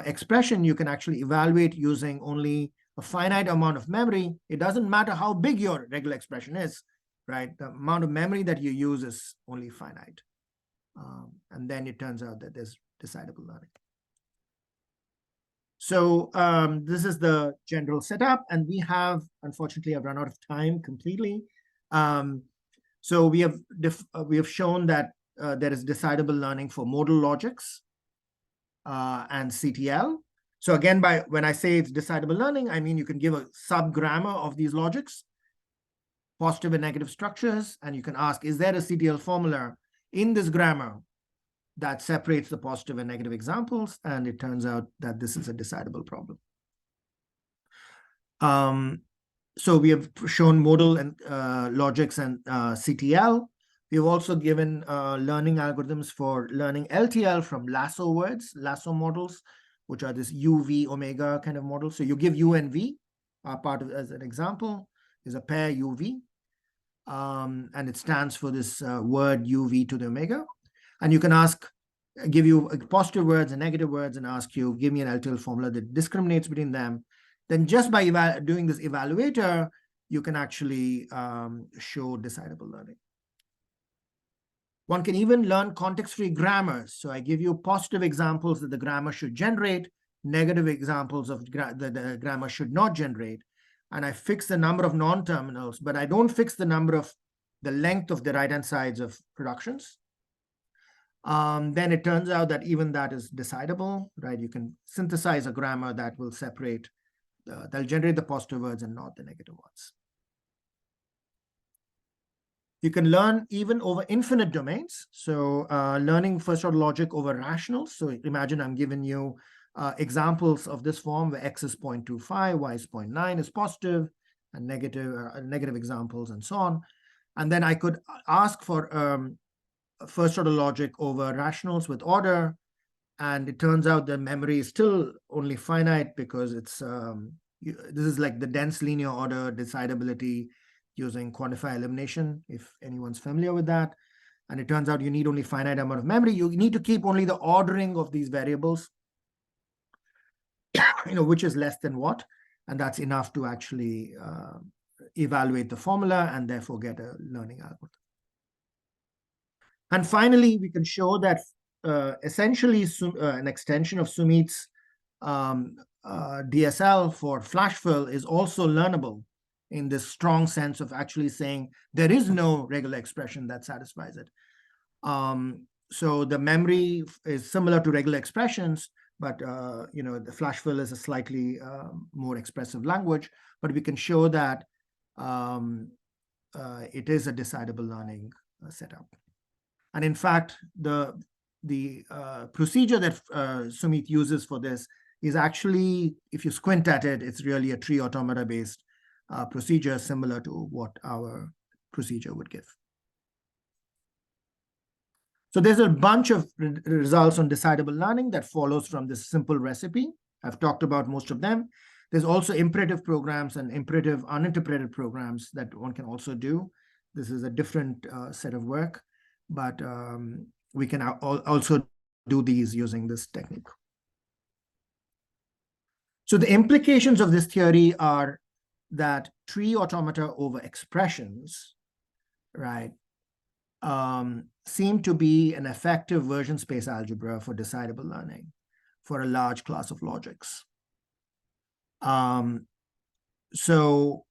expression, you can actually evaluate using only a finite amount of memory. It doesn't matter how big your regular expression is, right? The amount of memory that you use is only finite. And then it turns out that there's decidable learning. So this is the general setup, and we have, unfortunately, I've run out of time completely. So we have shown that there is decidable learning for modal logics and CTL. So again, when I say it's decidable learning, I mean you can give a sub-grammar of these logics, positive and negative structures, and you can ask, is there a CTL formula in this grammar that separates the positive and negative examples? And it turns out that this is a decidable problem. So we have shown modal and logics and CTL. We've also given learning algorithms for learning LTL from lasso words, lasso models, which are this U, V, omega kind of model. So you give U and V, part of as an example, is a pair U, V. And it stands for this word U, V to the omega. And you can ask, give you positive words and negative words and ask you, give me an LTL formula that discriminates between them. Then just by doing this evaluator, you can actually show decidable learning. One can even learn context-free grammars. So I give you positive examples that the grammar should generate, negative examples of the grammar should not generate. And I fix the number of non-terminals, but I don't fix the length of the right-hand sides of productions. Then it turns out that even that is decidable, right? You can synthesize a grammar that will separate, that'll generate the positive words and not the negative ones. You can learn even over infinite domains. So learning first-order logic over rationals. So imagine I'm giving you examples of this form where x is 0.25, y is 0.9 is positive, and negative examples and so on. And then I could ask for first-order logic over rationals with order. And it turns out that memory is still only finite because it's this is like the dense linear order decidability using quantifier elimination, if anyone's familiar with that. And it turns out you need only finite amount of memory. You need to keep only the ordering of these variables, which is less than what, and that's enough to actually evaluate the formula and therefore get a learning algorithm. And finally, we can show that essentially an extension of Sumit's DSL for flash fill is also learnable in this strong sense of actually saying there is no regular expression that satisfies it. So the memory is similar to regular expressions, but the flash fill is a slightly more expressive language. But we can show that it is a decidable learning setup. And in fact, the procedure that Sumit uses for this is actually, if you squint at it, it's really a tree automata based procedure similar to what our procedure would give. So there's a bunch of results on decidable learning that follows from this simple recipe. I've talked about most of them. There's also imperative programs and imperative uninterpreted programs that one can also do. This is a different set of work, but we can also do these using this technique. So the implications of this theory are that tree automata over expressions, right, seem to be an effective version space algebra for decidable learning for a large class of logics. So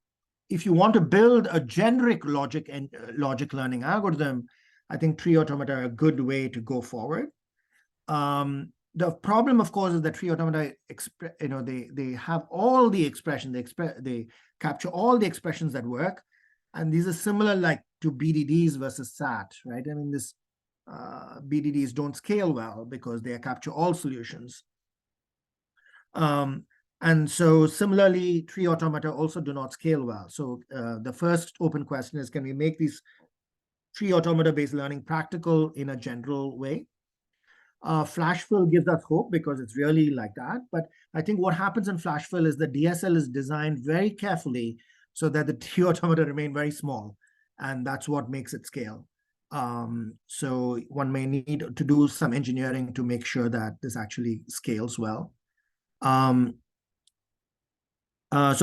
if you want to build a generic logic and logic learning algorithm, I think tree automata are a good way to go forward. The problem, of course, is that tree automata, they have all the expression, they capture all the expressions that work, and these are similar like to BDDs versus SAT, right? I mean, this BDDs don't scale well because they capture all solutions. And so similarly, tree automata also do not scale well. So the first open question is, can we make these tree automata-based learning practical in a general way? FlashFill gives us hope because it's really like that. But I think what happens in FlashFill is the DSL is designed very carefully so that the tree automata remain very small. And that's what makes it scale. So one may need to do some engineering to make sure that this actually scales well. So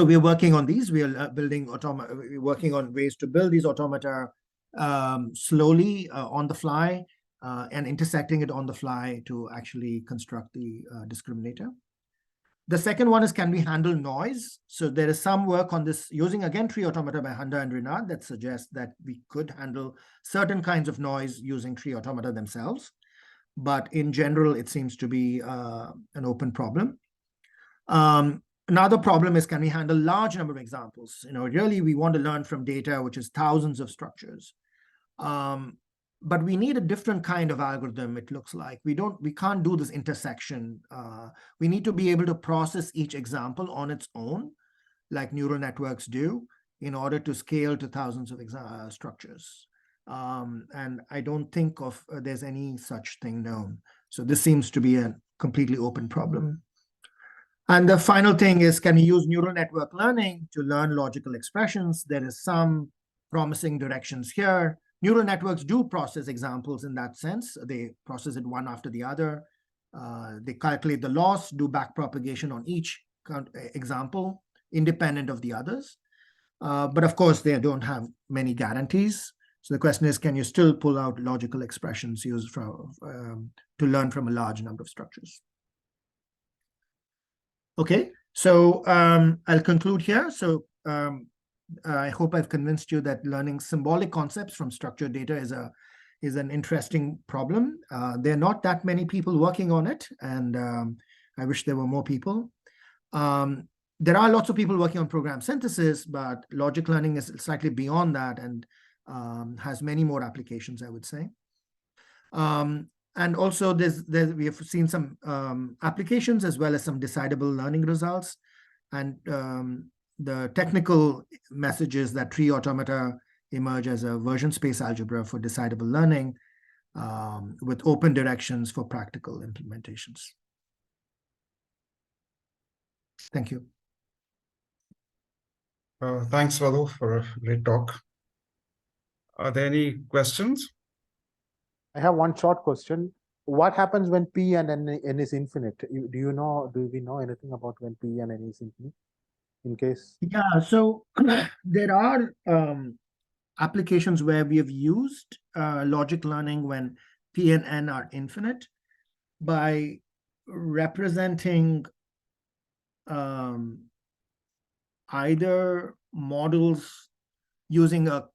we're working on these. We are we're working on ways to build these automata slowly on the fly and intersecting it on the fly to actually construct the discriminator. The second one is, can we handle noise? So there is some work on this using, again, tree automata by Handa and Rinad that suggests that we could handle certain kinds of noise using tree automata themselves. But in general, it seems to be an open problem. Another problem is, can we handle large number of examples? Really, we want to learn from data, which is thousands of structures. But we need a different kind of algorithm, it looks like. We can't do this intersection. We need to be able to process each example on its own, like neural networks do, in order to scale to thousands of structures. And I don't think there's any such thing known. So this seems to be a completely open problem. And the final thing is, can we use neural network learning to learn logical expressions? There is some promising directions here. Neural networks do process examples in that sense. They process it one after the other. They calculate the loss, do backpropagation on each example, independent of the others. But of course, they don't have many guarantees. So the question is, can you still pull out logical expressions used to learn from a large number of structures? Okay, so I'll conclude here. So I hope I've convinced you that learning symbolic concepts from structured data is an interesting problem. There are not that many people working on it, and I wish there were more people. There are lots of people working on program synthesis, but logic learning is slightly beyond that and has many more applications, I would say. And also, we have seen some applications as well as some decidable learning results. And the technical message is that tree automata emerge as a version space algebra for decidable learning with open directions for practical implementations. Thank you. Thanks, Madhu, for a great talk. Are there any questions? I have one short question. What happens when P and N is infinite? Do we know anything about when P and N is infinite? In case? Yeah, so there are applications where we have used logic learning when P and N are infinite by representing either models using a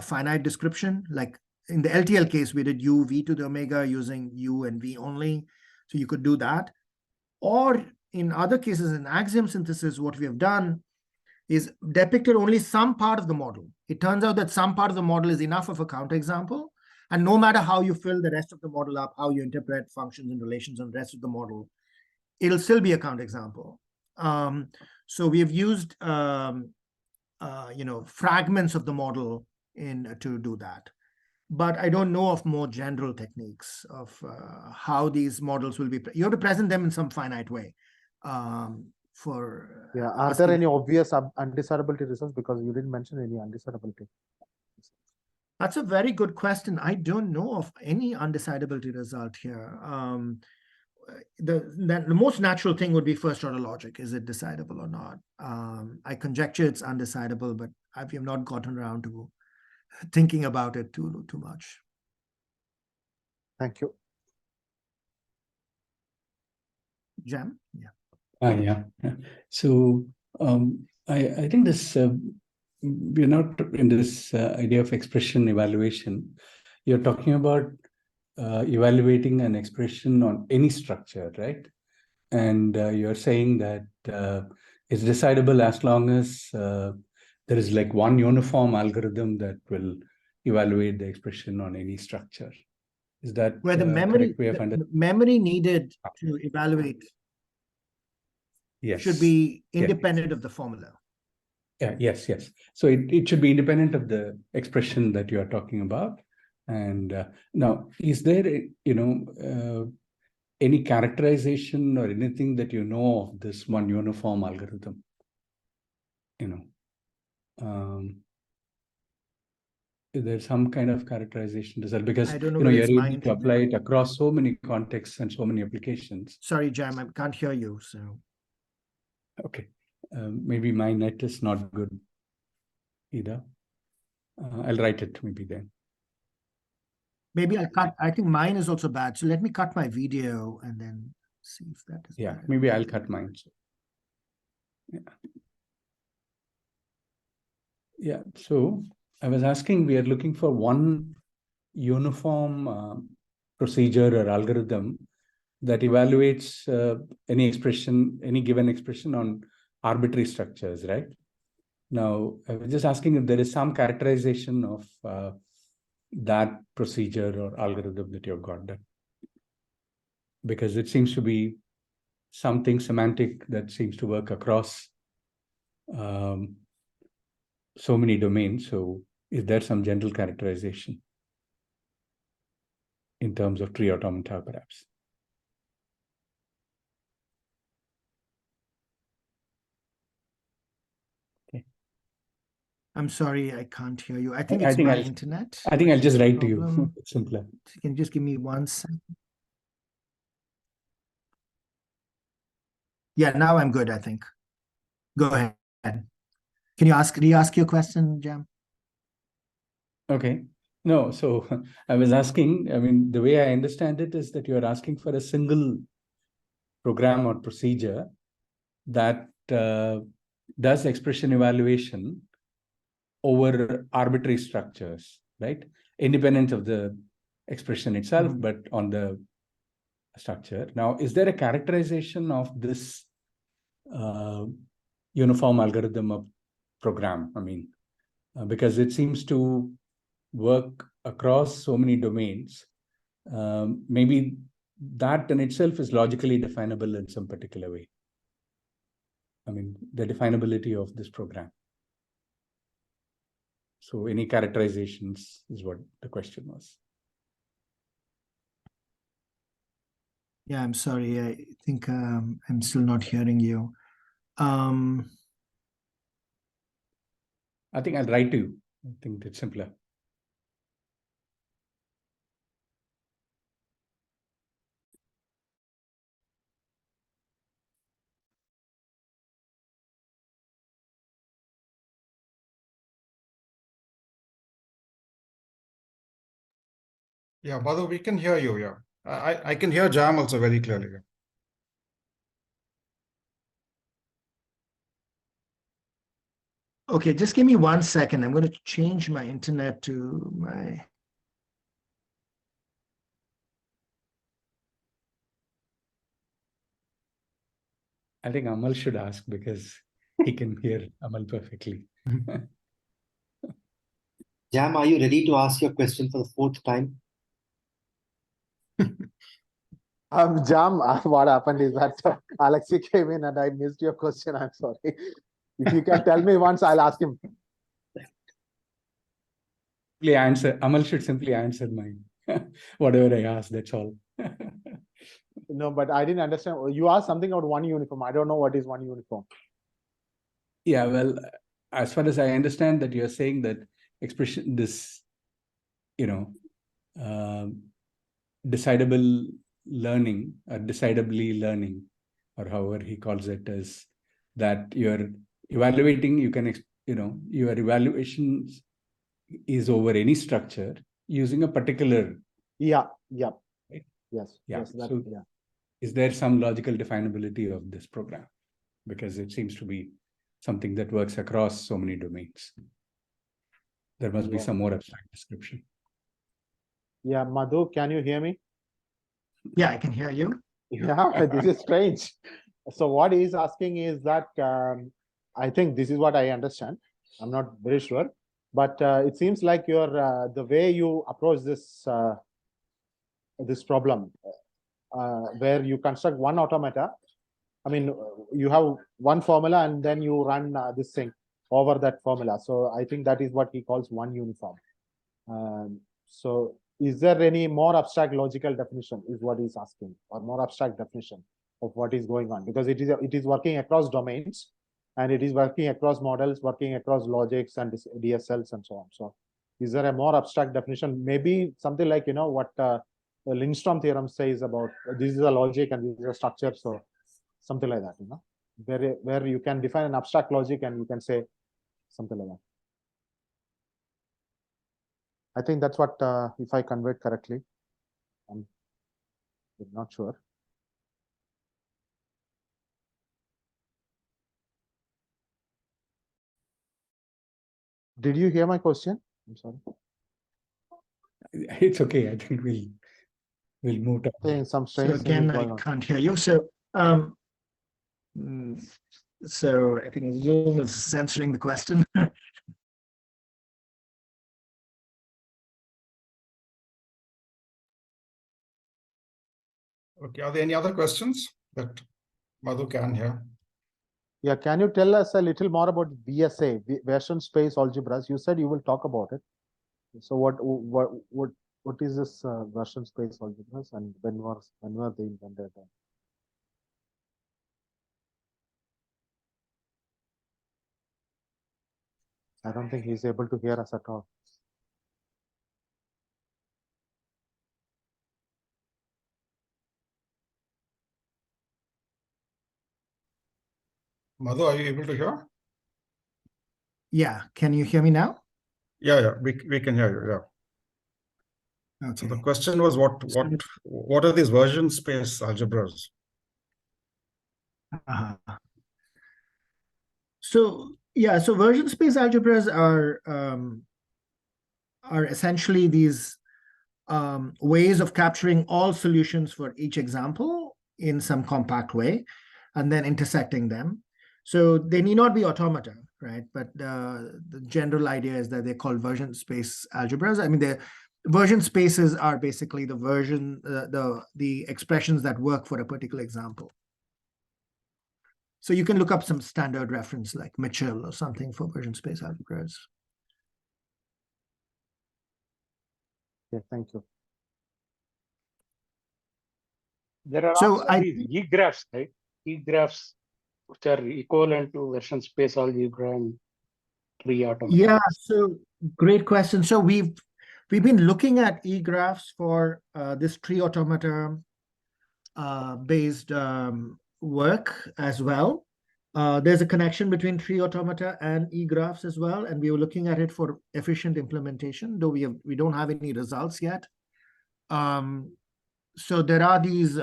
finite description, like in the LTL case, we did u v to the omega using u and v only. So you could do that. Or in other cases, in axiom synthesis, what we have done is depicted only some part of the model. It turns out that some part of the model is enough of a counterexample. And no matter how you fill the rest of the model up, how you interpret functions and relations on the rest of the model, it'll still be a counterexample. So we have used fragments of the model to do that. But I don't know of more general techniques of how these models will be. You have to present them in some finite way. Are there any obvious undesirability results? Because you didn't mention any undesirability. That's a very good question. I don't know of any undecidability result here. The most natural thing would be first order logic. Is it decidable or not? I conjecture it's undecidable, but we have not gotten around to thinking about it too much. Thank you. Jam? Yeah. Yeah. So I think this we're not in this idea of expression evaluation. You're talking about evaluating an expression on any structure, right? And you're saying that it's decidable as long as there is like one uniform algorithm that will evaluate the expression on any structure. Is that where the memory, memory needed to evaluate should be independent of the formula? Yeah, yes. So it should be independent of the expression that you are talking about. And now, is there, any characterization or anything that you know of this one uniform algorithm? Is there some kind of characterization result? Because you're able to apply it across so many contexts and so many applications. Sorry, Jam, I can't hear you. So okay, maybe my net is not good either. I'll write it maybe then. Maybe I'll cut. I think mine is also bad. So let me cut my video and then see if that is bad. Better. Maybe I'll cut mine. So. Yeah. So I was asking, we are looking for one uniform procedure or algorithm that evaluates any expression, any given expression on arbitrary structures, right? Now, I was just asking if there is some characterization of that procedure or algorithm that you've got done. Because it seems to be something semantic that seems to work across so many domains. So is there some general characterization in terms of tree automata, perhaps? Okay. I'm sorry, I can't hear you. I think it's my internet. I think I'll just write to you. It's simpler. Can you just give me 1 second? Yeah, now I'm good, I think. Go ahead. Can you ask your question, Jam? Okay. No, so I was asking, I mean, the way I understand it is that you're asking for a single program or procedure that does expression evaluation over arbitrary structures, right? Independent of the expression itself, but on the structure. Now, is there a characterization of this uniform algorithm of program? I mean, because it seems to work across so many domains. Maybe that in itself is logically definable in some particular way. I mean, the definability of this program. So any characterizations is what the question was. Yeah, I'm sorry. I think I'm still not hearing you. I think I'll write to you. I think it's simpler. Yeah, Madhu, we can hear you. Yeah, I can hear Jam also very clearly. Okay, just give me 1 second. I'm going to change my internet to my I think Amal should ask because he can hear Amal perfectly. Jam, are you ready to ask your question for the 4th time? Jam, what happened is that Alexei came in and I missed your question. I'm sorry. If you can tell me once, I'll ask him. Amal should simply answer mine. Whatever I ask, that's all. No, but I didn't understand. You asked something about one uniform. I don't know what is one uniform. Yeah, well, as far as I understand that you're saying that expression, this, decidable learning or decidably learning, or however he calls it, is that you're evaluating, your evaluation is over any structure using a particular. Yeah. Right? Yes. Yeah. Yes. That, So yeah. is there some logical definability of this program? Because it seems to be something that works across so many domains. There must be some more abstract description. Yeah, Madhu, can you hear me? Yeah, I can hear you. Yeah, this is strange. So what he's asking is that I think this is what I understand. I'm not very sure, but it seems like your the way you approach this this problem, where you construct one automata. I mean, you have one formula and then you run this thing over that formula. So I think that is what he calls one uniform. So is there any more abstract logical definition is what he's asking, or more abstract definition of what is going on? Because it is working across domains and it is working across models, working across logics and DSLs and so on. So is there a more abstract definition? Maybe something like, what the Lindstrom theorem says about this is a logic and this is a structure. So something like that, where you can define an abstract logic and you can say something like that. I think that's what, if I conveyed correctly, I'm not sure. Did you hear my question? I'm sorry. It's okay. I think we'll move to. Saying some So strange again, I can't hear you. So, so I think Zoom is censoring the question. Okay, are there any other questions that Madhu can hear? Yeah, can you tell us a little more about VSA, version space algebras? You said you will talk about it. So what is this version space algebras, and when were they invented? I don't think he's able to hear us at all. Madhu, are you able to hear? Yeah, can you hear me now? Yeah, we can hear you. Yeah. Okay. So the question was what are these version space algebras? So yeah, so version space algebras are essentially these ways of capturing all solutions for each example in some compact way, and then intersecting them. So they need not be automata, right? But the general idea is that they're called version space algebras. I mean, the version spaces are basically the version, the expressions that work for a particular example. So you can look up some standard reference like Mitchell or something for version space algebras. Yeah, thank you. There are So also these E-graphs, right? E-graphs, which are equivalent to version space algebra and tree automata. Yeah, so great question. So we've been looking at E-graphs for this tree automata based work as well. There's a connection between tree automata and E-graphs as well, and we were looking at it for efficient implementation, though we don't have any results yet. So there are these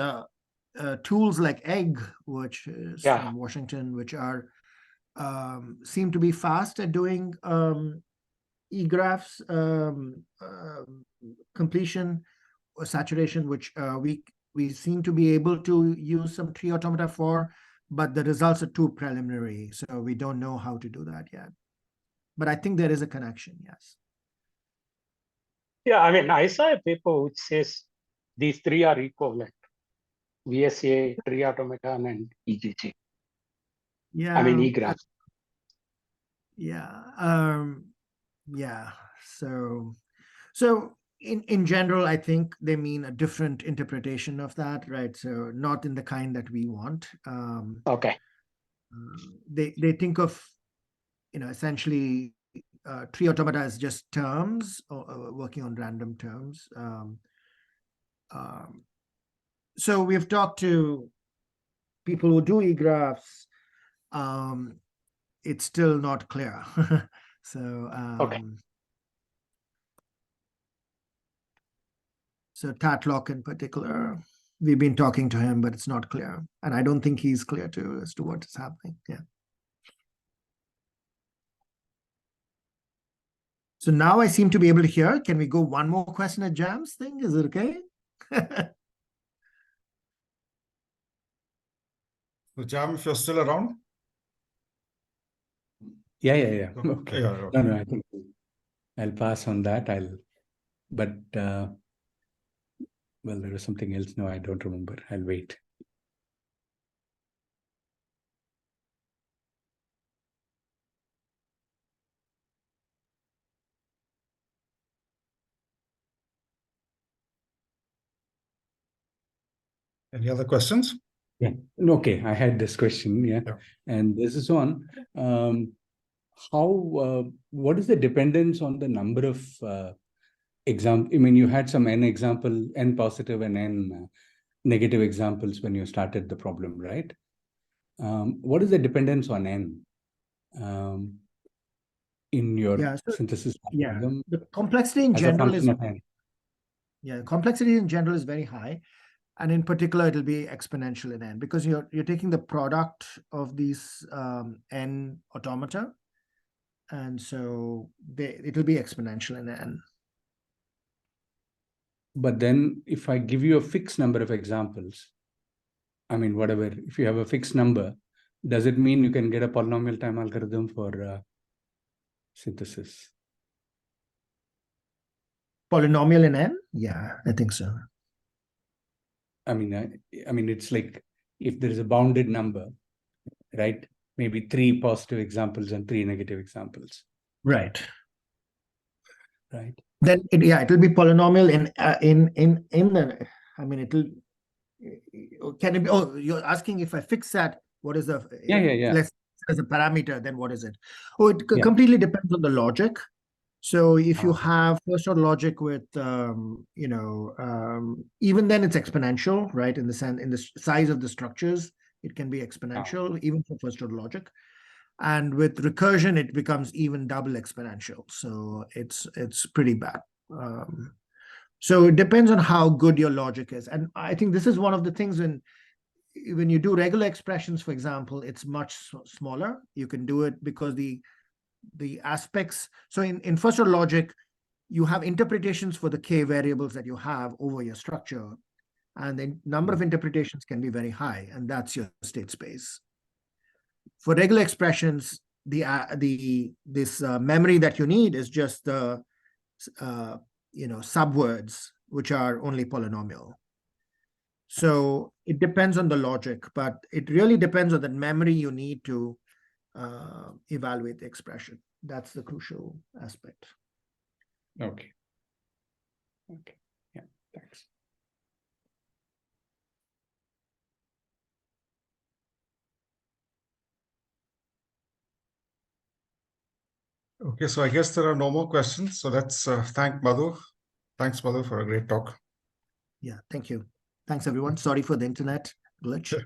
tools like Egg, which is from Washington, which are seem to be fast at doing E-graphs completion or saturation, which we seem to be able to use some tree automata for. but the results are too preliminary, so we don't know how to do that yet. But I think there is a connection, yes. Yeah, I mean, I saw a paper which says these three are equivalent: VSA, tree automaton, and EGG. Yeah. I mean, eGraph. Yeah. Yeah. So in general, I think they mean a different interpretation of that, right? So not in the kind that we want. Okay. They think of, essentially tree automata as just terms, or working on random terms. So we've talked to people who do eGraphs. It's still not clear. So Okay. So Tatlock in particular, we've been talking to him, but it's not clear. And I don't think he's clear too as to what is happening. Yeah. So now I seem to be able to hear. Can we go one more question at Jam's thing? Is it okay? So Jam, if you're still around. Yeah. Okay. Okay. Yeah, okay. No, I think I'll pass on that. But well, there was something else. No, I don't remember. I'll wait. Any other questions? Yeah. Okay. I had this question. Yeah. And this is on what is the dependence on the number of example? I mean, you had some n positive and n negative examples when you started the problem, right? What is the dependence on n in your synthesis algorithm? The complexity in general is complexity in general is very high. And in particular, it'll be exponential in n, because you're taking the product of these n automata, and so it'll be exponential in n. But then if I give you a fixed number of examples, I mean, whatever, if you have a fixed number, does it mean you can get a polynomial time algorithm for synthesis? Polynomial in n? Yeah, I think so. I mean, it's like if there is a bounded number, right? Maybe 3 positive examples and 3 negative examples. Right. Right. Then it'll be polynomial in the. I mean, can it be? Oh, you're asking if I fix that, what is the? Yeah. Let's as a parameter, then what is it? Oh, it completely depends on the logic. So if you have first order logic with, even then it's exponential, right? In the size of the structures, it can be exponential, even for first order logic. And with recursion, it becomes even double exponential. So it's pretty bad. So it depends on how good your logic is. And I think this is one of the things when you do regular expressions, for example, it's much smaller. You can do it because the aspects. So in first order logic, you have interpretations for the k variables that you have over your structure, and the number of interpretations can be very high, and that's your state space. For regular expressions, this memory that you need is just the subwords, which are only polynomial. So it depends on the logic, but it really depends on the memory you need to evaluate the expression. That's the crucial aspect. Okay. Yeah, thanks. Okay, so I guess there are no more questions. So let's thank Madhu. Thanks, Madhu, for a great talk. Yeah, thank you. Thanks, everyone. Sorry for the internet glitch.